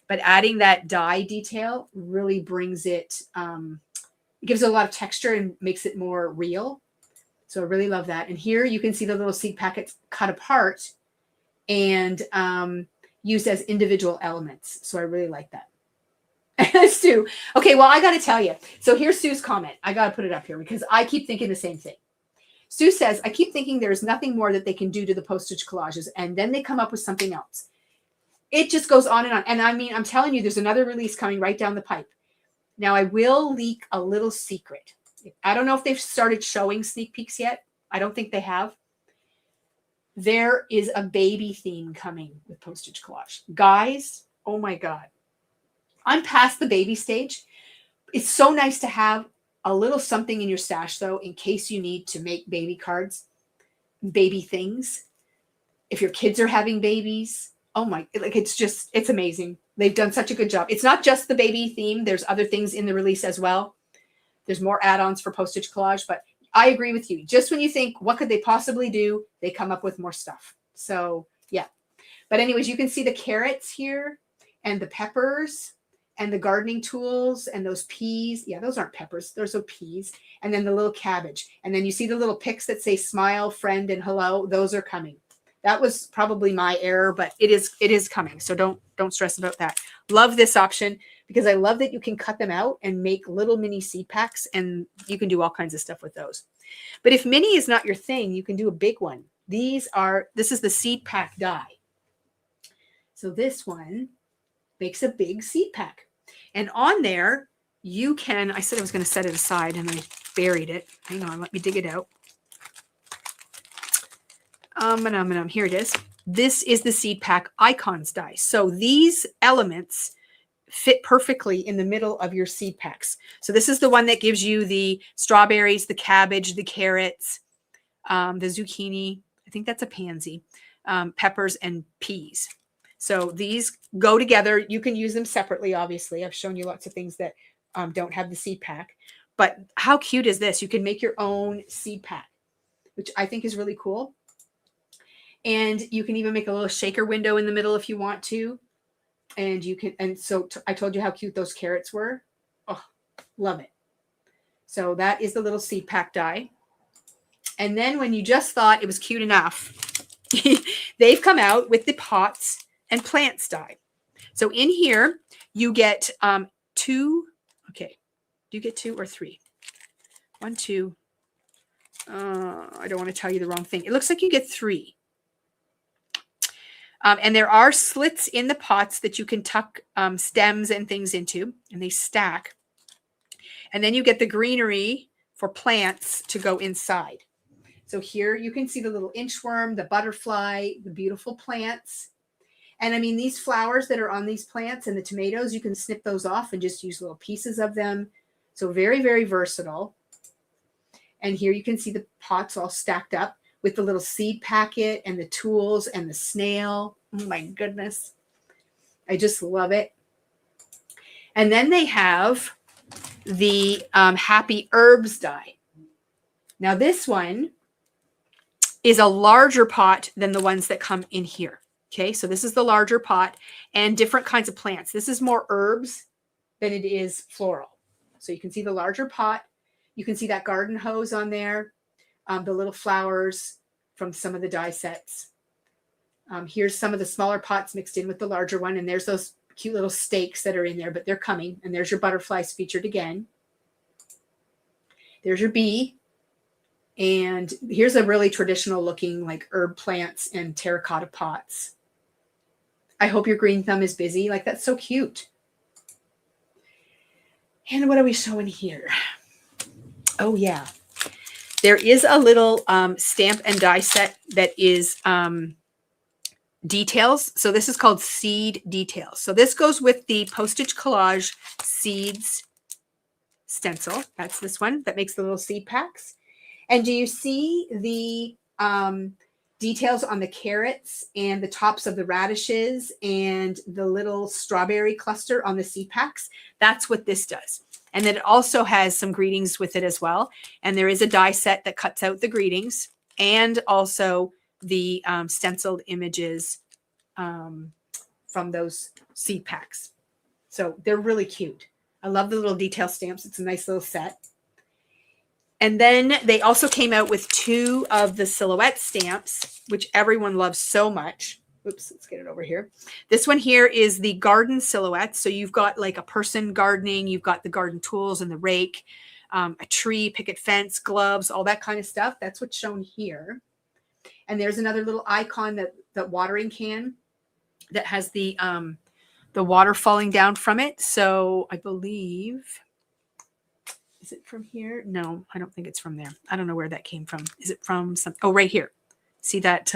but adding that die detail really brings it, it gives it a lot of texture and makes it more real. So I really love that. And here you can see the little seed packets cut apart and used as individual elements. So I really like that. Sue. Okay, well, I got to tell you. So here's Sue's comment. I got to put it up here because I keep thinking the same thing. Sue says, I keep thinking there's nothing more that they can do to the postage collages, and then they come up with something else. It just goes on and on. And I mean, I'm telling you, there's another release coming right down the pipe. Now, I will leak a little secret. I don't know if they've started showing sneak peeks yet. I don't think they have. There is a baby theme coming with postage collage. Guys, oh my God. I'm past the baby stage. It's so nice to have a little something in your stash, though, in case you need to make baby cards, baby things. If your kids are having babies, oh my, like it's amazing. They've done such a good job. It's not just the baby theme. There's other things in the release as well. There's more add-ons for postage collage, but I agree with you. Just when you think, what could they possibly do? They come up with more stuff. So yeah. But anyways, you can see the carrots here and the peppers and the gardening tools and those peas. Yeah, those aren't peppers. Those are peas. And then the little cabbage. And then you see the little picks that say smile, friend, and hello. Those are coming. That was probably my error, but it is coming. So don't stress about that. Love this option because I love that you can cut them out and make little mini seed packs, and you can do all kinds of stuff with those. But if mini is not your thing, you can do a big one. This is the seed pack die. So this one makes a big seed pack. And on there, you can, I said I was going to set it aside and I buried it. Hang on, let me dig it out. Here it is. This is the seed pack icons die. So these elements fit perfectly in the middle of your seed packs. So this is the one that gives you the strawberries, the cabbage, the carrots, the zucchini. I think that's a pansy, peppers and peas. So these go together. You can use them separately, obviously. I've shown you lots of things that don't have the seed pack. But how cute is this? You can make your own seed pack, which I think is really cool. And you can even make a little shaker window in the middle if you want to. And you can, and so I told you how cute those carrots were. Oh, love it. So that is the little seed pack die. And then when you just thought it was cute enough, they've come out with the pots and plants die. So in here, you get 2. Okay. Do you get 2 or 3? 1, 2. I don't want to tell you the wrong thing. It looks like you get 3. And there are slits in the pots that you can tuck stems and things into, and they stack. And then you get the greenery for plants to go inside. So here you can see the little inchworm, the butterfly, the beautiful plants. And I mean, these flowers that are on these plants and the tomatoes, you can snip those off and just use little pieces of them. So very, very versatile. And here you can see the pots all stacked up with the little seed packet and the tools and the snail. Oh my goodness. I just love it. And then they have the Happy Herbs die. Now this one is a larger pot than the ones that come in here. Okay, so this is the larger pot and different kinds of plants. This is more herbs than it is floral. So you can see the larger pot. You can see that garden hose on there, the little flowers from some of the die sets. Here's some of the smaller pots mixed in with the larger one, and there's those cute little stakes that are in there, but they're coming. And there's your butterflies featured again. There's your bee. And here's a really traditional looking like herb plants and terracotta pots. I hope your green thumb is busy. Like, that's so cute. And what are we showing here? Oh, yeah. There is a little stamp and die set that is details. So this is called Seed Details. So this goes with the Postage Collage Seeds stencil. That's this one that makes the little seed packs. And do you see the details on the carrots and the tops of the radishes and the little strawberry cluster on the seed packs? That's what this does. And then it also has some greetings with it as well. And there is a die set that cuts out the greetings and also the stenciled images from those seed packs. So they're really cute. I love the little detail stamps. It's a nice little set. And then they also came out with 2 of the silhouette stamps, which everyone loves so much. Oops, let's get it over here. This one here is the garden silhouette. So you've got like a person gardening, you've got the garden tools and the rake, a tree, picket fence, gloves, all that kind of stuff. That's what's shown here. And there's another little icon, that watering can that has the water falling down from it. So I believe, is it from here? No, I don't think it's from there. I don't know where that came from. Is it from some? Oh, right here. See that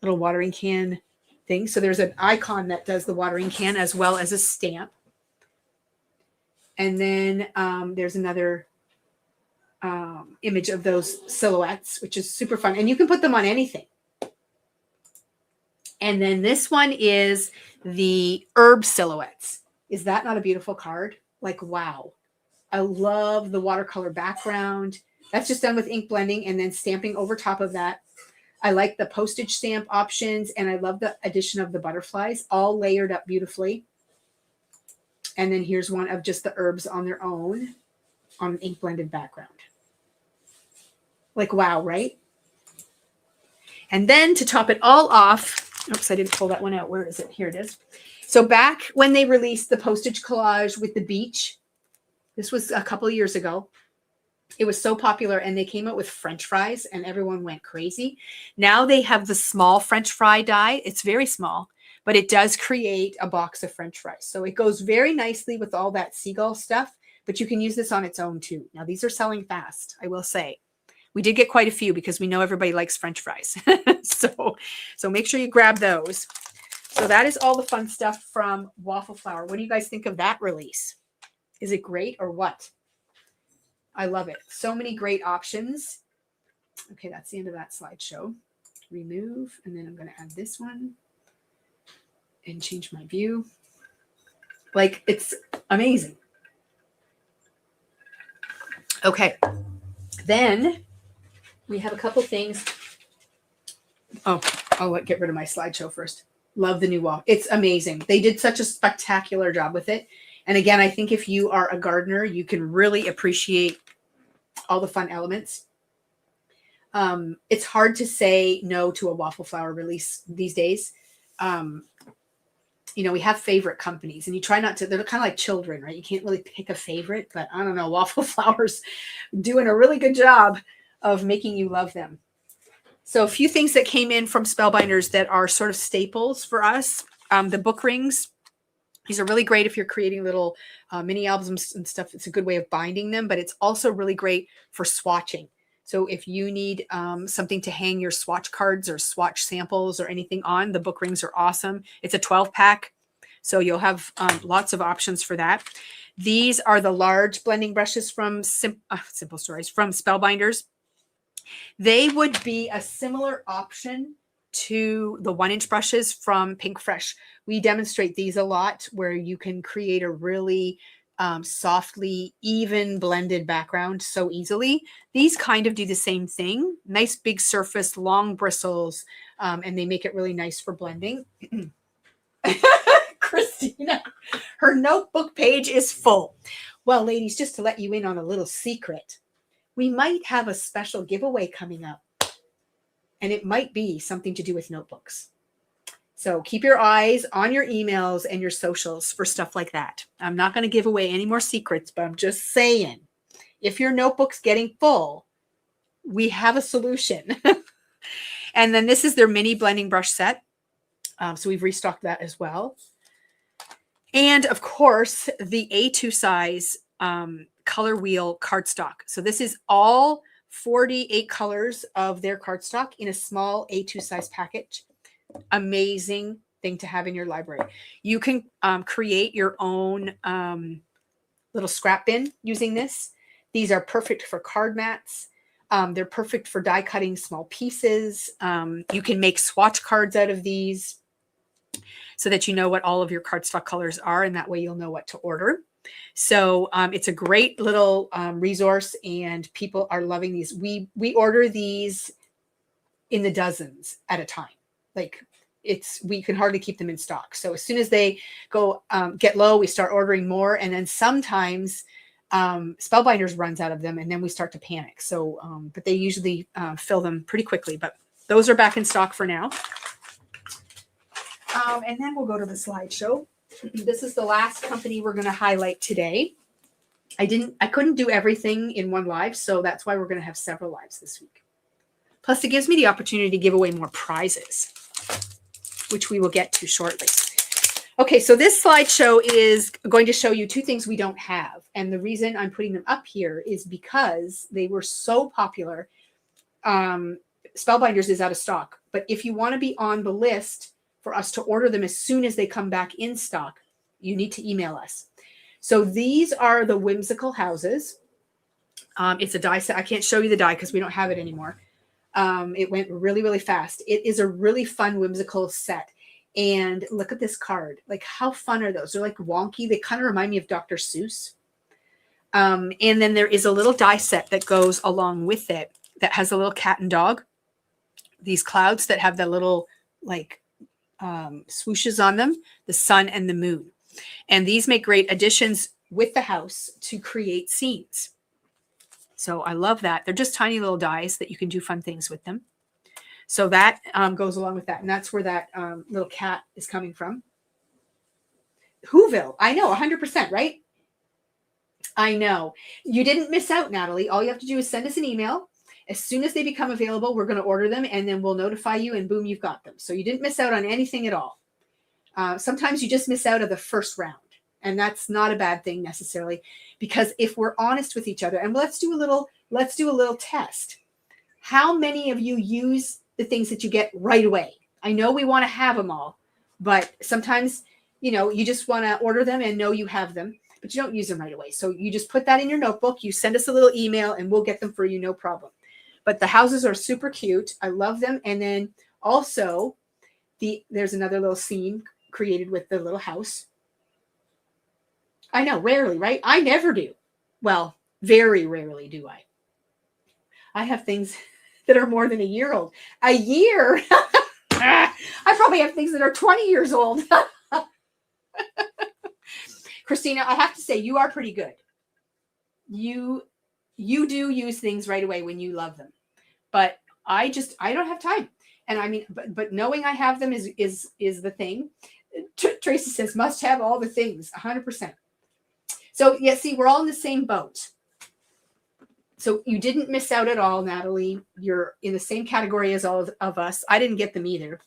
little watering can thing? So there's an icon that does the watering can as well as a stamp. And then there's another image of those silhouettes, which is super fun. And you can put them on anything. And then this one is the herb silhouettes. Is that not a beautiful card? Like, wow. I love the watercolor background. That's just done with ink blending and then stamping over top of that. I like the postage stamp options, and I love the addition of the butterflies, all layered up beautifully. And then here's one of just the herbs on their own on an ink blended background. Like, wow, right? And then to top it all off, oops, I didn't pull that one out. Where is it? Here it is. So back when they released the postage collage with the beach, this was a couple of years ago. It was so popular, and they came out with French fries, and everyone went crazy. Now they have the small French fry die. It's very small, but it does create a box of French fries. So it goes very nicely with all that seagull stuff, but you can use this on its own too. Now these are selling fast, I will say. We did get quite a few because we know everybody likes French fries. so make sure you grab those. So that is all the fun stuff from Waffle Flower. What do you guys think of that release? Is it great or what? I love it. So many great options. Okay, that's the end of that slideshow. Remove, and then I'm going to add this one and change my view. Like, it's amazing. Okay, then we have a couple things. Oh, I'll get rid of my slideshow first. Love the new wall. It's amazing. They did such a spectacular job with it. And again, I think if you are a gardener, you can really appreciate all the fun elements. It's hard to say no to a waffle flower release these days. We have favorite companies, and you try not to, they're kind of like children, right? You can't really pick a favorite, but I don't know, Waffle Flowers doing a really good job of making you love them. So a few things that came in from Spellbinders that are sort of staples for us. The book rings. These are really great if you're creating little mini albums and stuff. It's a good way of binding them, but it's also really great for swatching. So if you need something to hang your swatch cards or swatch samples or anything on, the book rings are awesome. It's a 12-pack, so you'll have lots of options for that. These are the large blending brushes from Simple Stories, from Spellbinders. They would be a similar option to the 1-inch brushes from Pink Fresh. We demonstrate these a lot, where you can create a really softly even blended background so easily. These kind of do the same thing. Nice big surface, long bristles, and they make it really nice for blending. Christina, her notebook page is full. Well, ladies, just to let you in on a little secret, we might have a special giveaway coming up, and it might be something to do with notebooks. So keep your eyes on your emails and your socials for stuff like that. I'm not going to give away any more secrets, but I'm just saying, if your notebook's getting full, we have a solution. And then this is their mini blending brush set. So we've restocked that as well. And of course, the A2 size color wheel cardstock. So this is all 48 colors of their cardstock in a small A2 size package. Amazing thing to have in your library. You can create your own little scrap bin using this. These are perfect for card mats. They're perfect for die cutting small pieces. You can make swatch cards out of these so that you know what all of your cardstock colors are, and that way you'll know what to order. So it's a great little resource, and people are loving these. We order these in the dozens at a time. Like, we can hardly keep them in stock. So as soon as they go get low, we start ordering more, and then sometimes Spellbinders runs out of them, and then we start to panic. So but they usually fill them pretty quickly. But those are back in stock for now. And then we'll go to the slideshow. This is the last company we're going to highlight today. I couldn't do everything in one live, so that's why we're going to have several lives this week. Plus, it gives me the opportunity to give away more prizes, which we will get to shortly. Okay, so this slideshow is going to show you two things we don't have. And the reason I'm putting them up here is because they were so popular. Spellbinders is out of stock. But if you want to be on the list for us to order them as soon as they come back in stock, you need to email us. So these are the whimsical houses. It's a die set. I can't show you the die because we don't have it anymore. It went really, really fast. It is a really fun whimsical set. And look at this card. Like, how fun are those? They're like wonky. They kind of remind me of Dr. Seuss. And then there is a little die set that goes along with it that has a little cat and dog. These clouds that have the little like swooshes on them, the sun and the moon. And these make great additions with the house to create scenes. So I love that. They're just tiny little dies that you can do fun things with them. So that goes along with that. And that's where that little cat is coming from. Whoville. I know, 100%, right? I know. You didn't miss out, Natalie. All you have to do is send us an email. As soon as they become available, we're going to order them, and then we'll notify you, and boom, you've got them. So you didn't miss out on anything at all. Sometimes you just miss out of the first round, and that's not a bad thing necessarily, because if we're honest with each other, and let's do a little test. How many of you use the things that you get right away? I know we want to have them all, but sometimes, you just want to order them and know you have them, but you don't use them right away. So you just put that in your notebook. You send us a little email, and we'll get them for you, no problem. But the houses are super cute. I love them. And then also there's another little scene created with the little house. I know, rarely, right? I never do. Well, very rarely do I. I have things that are more than a year old. A year? I probably have things that are 20 years old. Christina, I have to say, you are pretty good. You you do use things right away when you love them. But I don't have time. And I mean, but knowing I have them is the thing. Tracy says must have all the things, 100%. So yeah, see, we're all in the same boat. So you didn't miss out at all, Natalie. You're in the same category as all of us. I didn't get them either.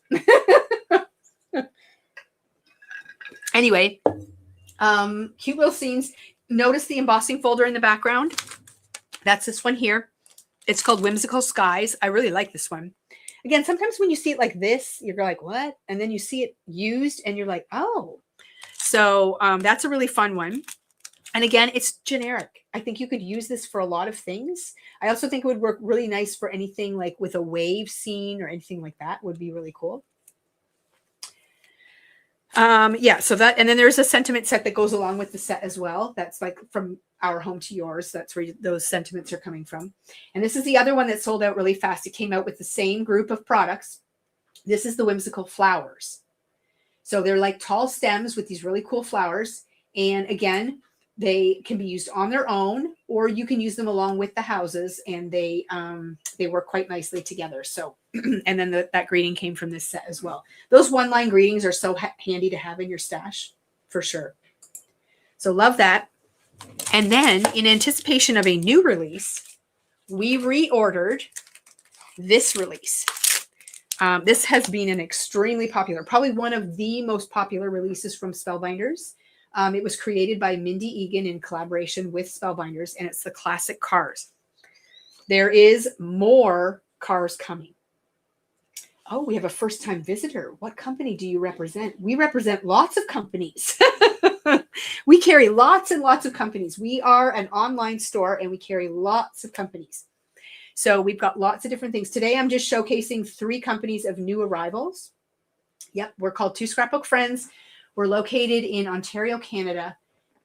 Anyway, cute little scenes. Notice the embossing folder in the background. That's this one here. It's called Whimsical Skies. I really like this one. Again, sometimes when you see it like this, you're like, what? And then you see it used and you're like, oh. So that's a really fun one. And again, it's generic. I think you could use this for a lot of things. I also think it would work really nice for anything like with a wave scene or anything like that would be really cool. Yeah, so that, and then there's a sentiment set that goes along with the set as well. That's like from our home to yours. That's where those sentiments are coming from. And this is the other one that sold out really fast. It came out with the same group of products. This is the Whimsical Flowers. So they're like tall stems with these really cool flowers. And again, they can be used on their own, or you can use them along with the houses, and they work quite nicely together. So, and then that greeting came from this set as well. Those one-line greetings are so handy to have in your stash, for sure. So love that. And then, in anticipation of a new release, we reordered this release. This has been an extremely popular, probably one of the most popular releases from Spellbinders. It was created by Mindy Egan in collaboration with Spellbinders, and it's the classic cars. There is more cars coming. Oh, we have a first-time visitor. What company do you represent? We represent lots of companies. We carry lots and lots of companies. We are an online store, and we carry lots of companies. So we've got lots of different things. Today, I'm just showcasing 3 companies of new arrivals. Yep, we're called Two Scrapbook Friends. We're located in Ontario, Canada,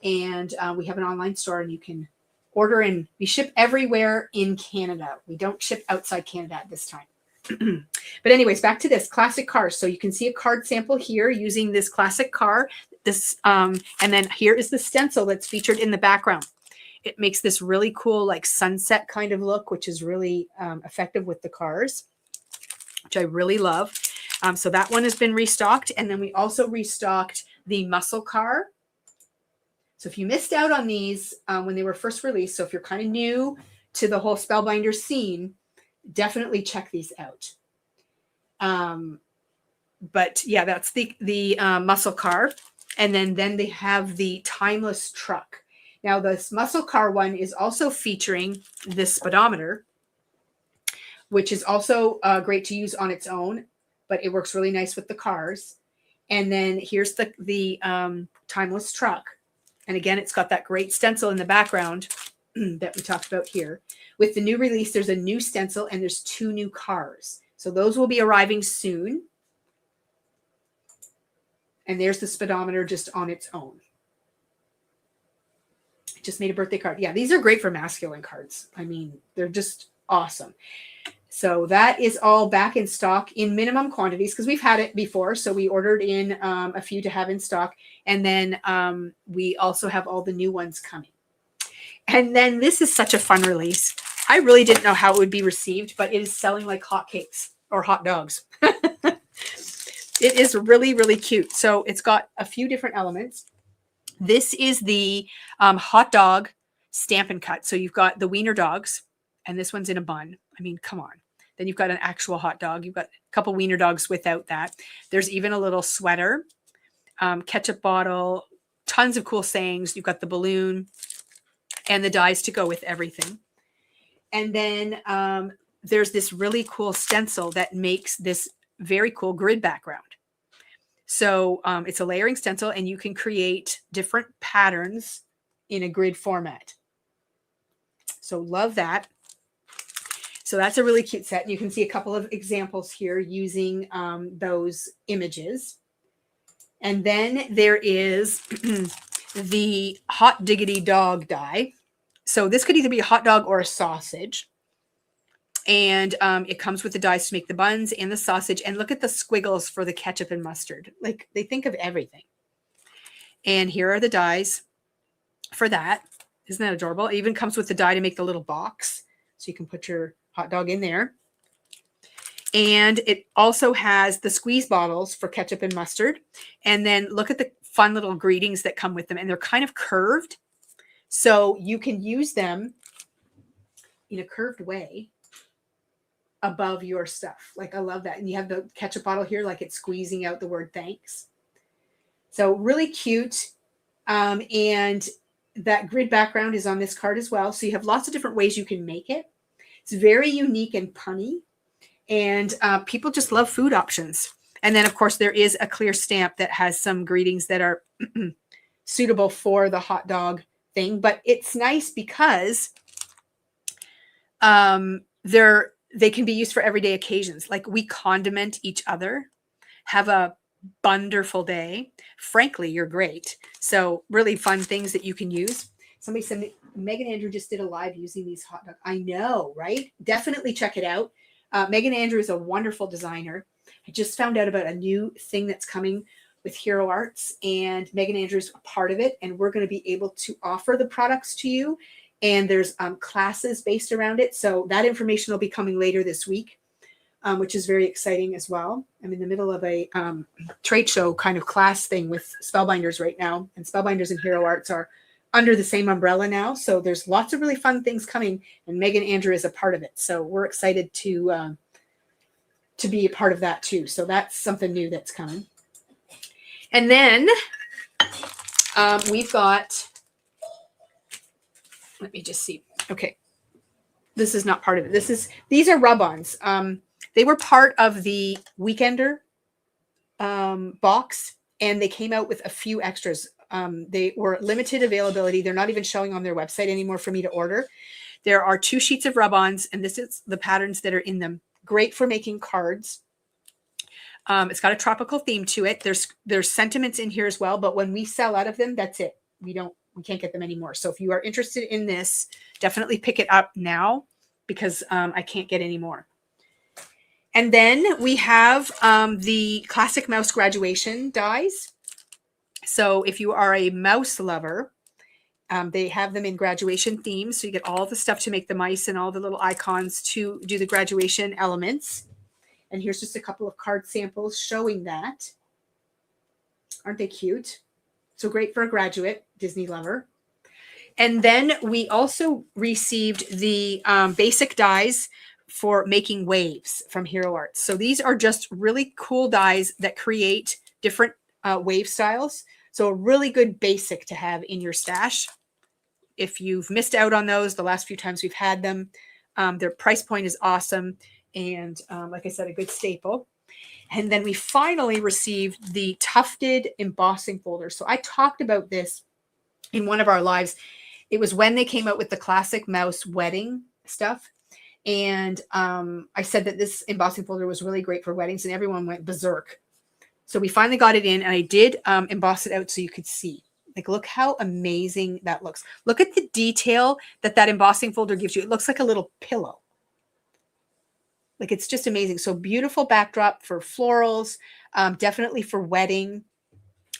and we have an online store, and you can order, and we ship everywhere in Canada. We don't ship outside Canada at this time. But anyways, back to this classic car. So you can see a card sample here using this classic car. This and then here is the stencil that's featured in the background. It makes this really cool like sunset kind of look, which is really effective with the cars, which I really love. So that one has been restocked. And then we also restocked the muscle car. So if you missed out on these when they were first released, so if you're kind of new to the whole Spellbinder scene, definitely check these out. But yeah, that's the muscle car. And then they have the timeless truck. Now this muscle car one is also featuring this speedometer, which is also great to use on its own, but it works really nice with the cars. And then here's the timeless truck. And again, it's got that great stencil in the background that we talked about here. With the new release, there's a new stencil and there's 2 new cars. So those will be arriving soon. And there's the speedometer just on its own. I just made a birthday card. Yeah, these are great for masculine cards. I mean, they're just awesome. So that is all back in stock in minimum quantities because we've had it before. So we ordered in a few to have in stock. And then we also have all the new ones coming. And then this is such a fun release. I really didn't know how it would be received, but it is selling like hotcakes or hot dogs. It is really, really cute. So it's got a few different elements. This is the hot dog Stampin' Cut. So you've got the wiener dogs, and this one's in a bun. I mean, come on. Then you've got an actual hot dog. You've got a couple wiener dogs without that. There's even a little sweater, ketchup bottle, tons of cool sayings. You've got the balloon and the dies to go with everything. And then there's this really cool stencil that makes this very cool grid background. So it's a layering stencil, and you can create different patterns in a grid format. So love that. So that's a really cute set. You can see a couple of examples here using those images. And then there is the hot diggity dog die. So this could either be a hot dog or a sausage. And it comes with the dies to make the buns and the sausage. And look at the squiggles for the ketchup and mustard. Like, they think of everything. And here are the dies for that. Isn't that adorable? It even comes with the die to make the little box. So you can put your hot dog in there. And it also has the squeeze bottles for ketchup and mustard. And then look at the fun little greetings that come with them. And they're kind of curved. So you can use them in a curved way above your stuff. Like, I love that. And you have the ketchup bottle here, like it's squeezing out the word thanks. So really cute. And that grid background is on this card as well. So you have lots of different ways you can make it. It's very unique and punny. And people just love food options. And then, of course, there is a clear stamp that has some greetings that are suitable for the hot dog thing. But it's nice because they can be used for everyday occasions. Like, we condiment each other. Have a wonderful day. Frankly, you're great. So really fun things that you can use. Somebody said Megan Andrew just did a live using these hot dogs. I know, right? Definitely check it out. Megan Andrew is a wonderful designer. I just found out about a new thing that's coming with Hero Arts, and Megan Andrew's a part of it. And we're going to be able to offer the products to you. And there's classes based around it. So that information will be coming later this week, which is very exciting as well. I'm in the middle of a trade show kind of class thing with Spellbinders right now. And Spellbinders and Hero Arts are under the same umbrella now. So there's lots of really fun things coming, and Megan Andrew is a part of it. So we're excited to be a part of that too. So that's something new that's coming. And then we've got, let me just see. Okay. This is not part of it. These are rub-ons. They were part of the Weekender box, and they came out with a few extras. They were limited availability. They're not even showing on their website anymore for me to order. There are 2 sheets of rub-ons, and this is the patterns that are in them. Great for making cards. It's got a tropical theme to it. There's sentiments in here as well, but when we sell out of them, that's it. We can't get them anymore. So if you are interested in this, definitely pick it up now, because I can't get any more. And then we have the Classic Mouse Graduation dies. So if you are a mouse lover, they have them in graduation themes. So you get all the stuff to make the mice and all the little icons to do the graduation elements. And here's just a couple of card samples showing that. Aren't they cute? So great for a graduate Disney lover. And then we also received the basic dies for making waves from Hero Arts. So these are just really cool dies that create different wave styles. So a really good basic to have in your stash. If you've missed out on those the last few times we've had them, their price point is awesome. And like I said, a good staple. And then we finally received the tufted embossing folder. So I talked about this in one of our lives. It was when they came out with the Classic Mouse wedding stuff. And I said that this embossing folder was really great for weddings, and everyone went berserk. So we finally got it in, and I did emboss it out so you could see. Like, look how amazing that looks. Look at the detail that embossing folder gives you. It looks like a little pillow. Like, it's just amazing. So beautiful backdrop for florals, definitely for wedding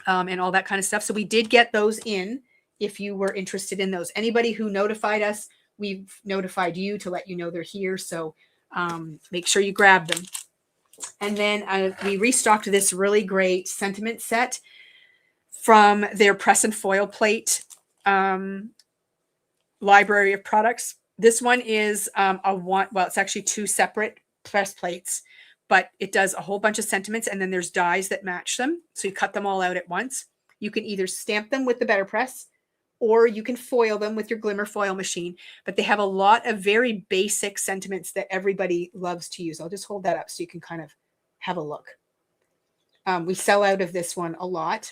and all that kind of stuff. So we did get those in if you were interested in those. Anybody who notified us, we've notified you to let you know they're here. So make sure you grab them. And then we restocked this really great sentiment set from their press and foil plate library of products. This one is it's actually 2 separate press plates, but it does a whole bunch of sentiments, and then there's dies that match them. So you cut them all out at once. You can either stamp them with the Better Press, or you can foil them with your Glimmer foil machine. But they have a lot of very basic sentiments that everybody loves to use. I'll just hold that up so you can kind of have a look. We sell out of this one a lot,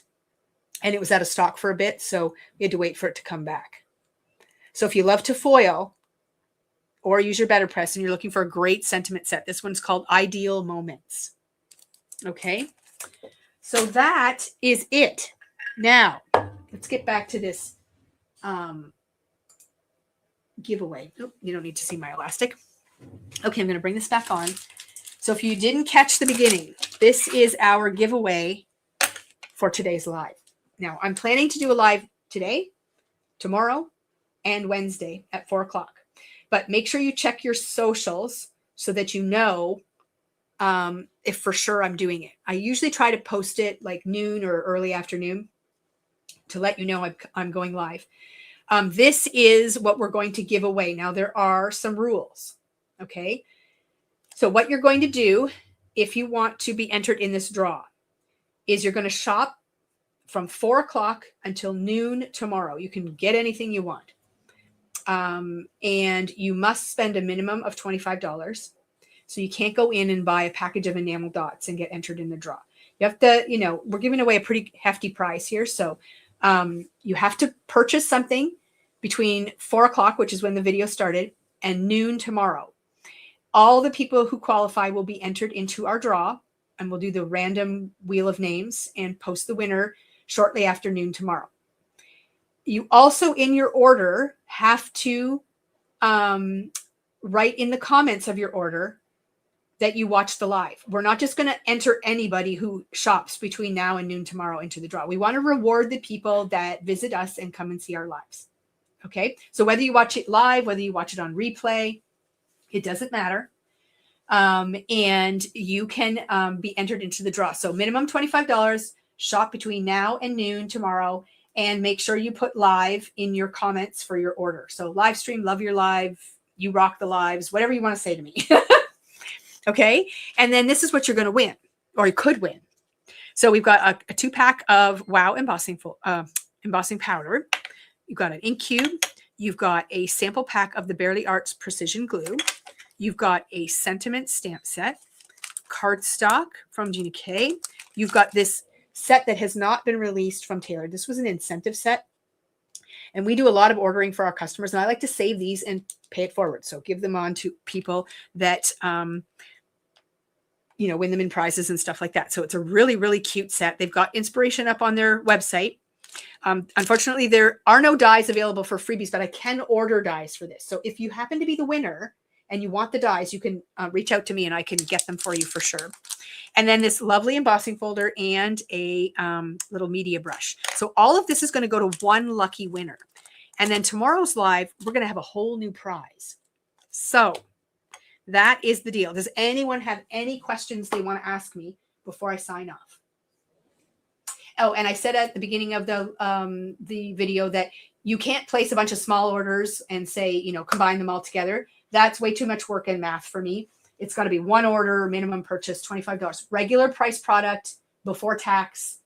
and it was out of stock for a bit, so we had to wait for it to come back. So if you love to foil or use your Better Press and you're looking for a great sentiment set, this one's called Ideal Moments. Okay, so that is it. Now, let's get back to this giveaway. Oh, you don't need to see my elastic. Okay, I'm going to bring this back on. So if you didn't catch the beginning, this is our giveaway for today's live. Now, I'm planning to do a live today, tomorrow, and Wednesday at 4 o'clock. But make sure you check your socials so that you know if for sure I'm doing it. I usually try to post it like noon or early afternoon to let you know I'm going live. This is what we're going to give away. Now, there are some rules. Okay. So what you're going to do if you want to be entered in this draw is you're going to shop from 4 o'clock until noon tomorrow. You can get anything you want. And you must spend a minimum of $25. So you can't go in and buy a package of enamel dots and get entered in the draw. You have to, we're giving away a pretty hefty prize here. So you have to purchase something between 4 o'clock, which is when the video started, and noon tomorrow. All the people who qualify will be entered into our draw, and we'll do the random wheel of names and post the winner shortly after noon tomorrow. You also, in your order, have to write in the comments of your order that you watched the live. We're not just going to enter anybody who shops between now and noon tomorrow into the draw. We want to reward the people that visit us and come and see our lives. Okay. So whether you watch it live, whether you watch it on replay, it doesn't matter. And you can be entered into the draw. So minimum $25, shop between now and noon tomorrow, and make sure you put live in your comments for your order. So live stream, love your live, you rock the lives, whatever you want to say to me. Okay. And then this is what you're going to win, or you could win. So we've got a 2-pack of Wow embossing powder. You've got an ink cube. You've got a sample pack of the Barely Arts Precision Glue. You've got a sentiment stamp set, cardstock from Gina K. You've got this set that has not been released from Taylor. This was an incentive set. And we do a lot of ordering for our customers, and I like to save these and pay it forward. So give them on to people that, win them in prizes and stuff like that. So it's a really, really cute set. They've got inspiration up on their website. Unfortunately, there are no dies available for freebies, but I can order dies for this. So if you happen to be the winner and you want the dies, you can reach out to me and I can get them for you for sure. And then this lovely embossing folder and a little media brush. So all of this is going to go to one lucky winner. And then tomorrow's live, we're going to have a whole new prize. So that is the deal. Does anyone have any questions they want to ask me before I sign off? Oh, and I said at the beginning of the video that you can't place a bunch of small orders and say, combine them all together. That's way too much work and math for me. It's got to be one order, minimum purchase, $25, regular price product before tax,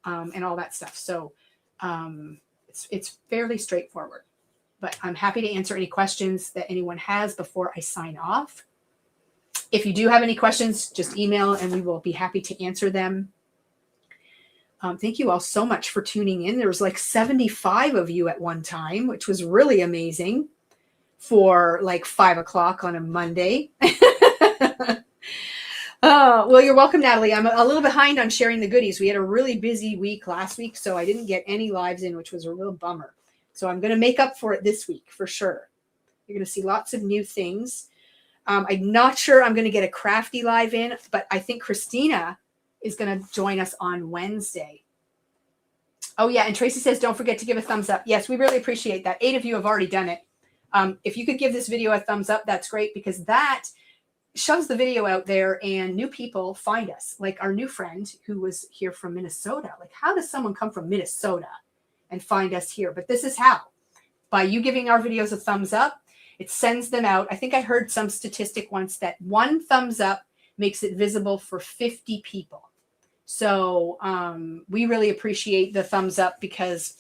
and all that stuff. So it's fairly straightforward. But I'm happy to answer any questions that anyone has before I sign off. If you do have any questions, just email and we will be happy to answer them. Thank you all so much for tuning in. There was like 75 of you at one time, which was really amazing for like 5 o'clock on a Monday. Well, you're welcome, Natalie. I'm a little behind on sharing the goodies. We had a really busy week last week, so I didn't get any lives in, which was a real bummer. So I'm going to make up for it this week for sure. You're going to see lots of new things. I'm not sure I'm going to get a crafty live in, but I think Christina is going to join us on Wednesday. Oh, yeah. And Tracy says, don't forget to give a thumbs up. Yes, we really appreciate that. 8 of you have already done it. If you could give this video a thumbs up, that's great, because that shoves the video out there and new people find us. Like our new friend who was here from Minnesota. Like, how does someone come from Minnesota and find us here? But this is how. By you giving our videos a thumbs up, it sends them out. I think I heard some statistic once that 1 thumbs up makes it visible for 50 people. So we really appreciate the thumbs up because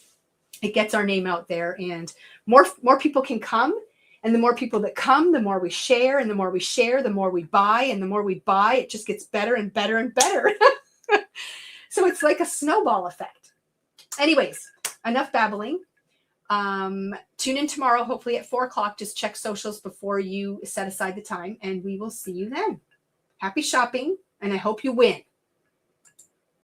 it gets our name out there, and more people can come. And the more people that come, the more we share, and the more we share, the more we buy, and the more we buy, it just gets better and better and better. So it's like a snowball effect. Anyways, enough babbling. Tune in tomorrow, hopefully at 4 o'clock. Just check socials before you set aside the time, and we will see you then. Happy shopping, and I hope you win.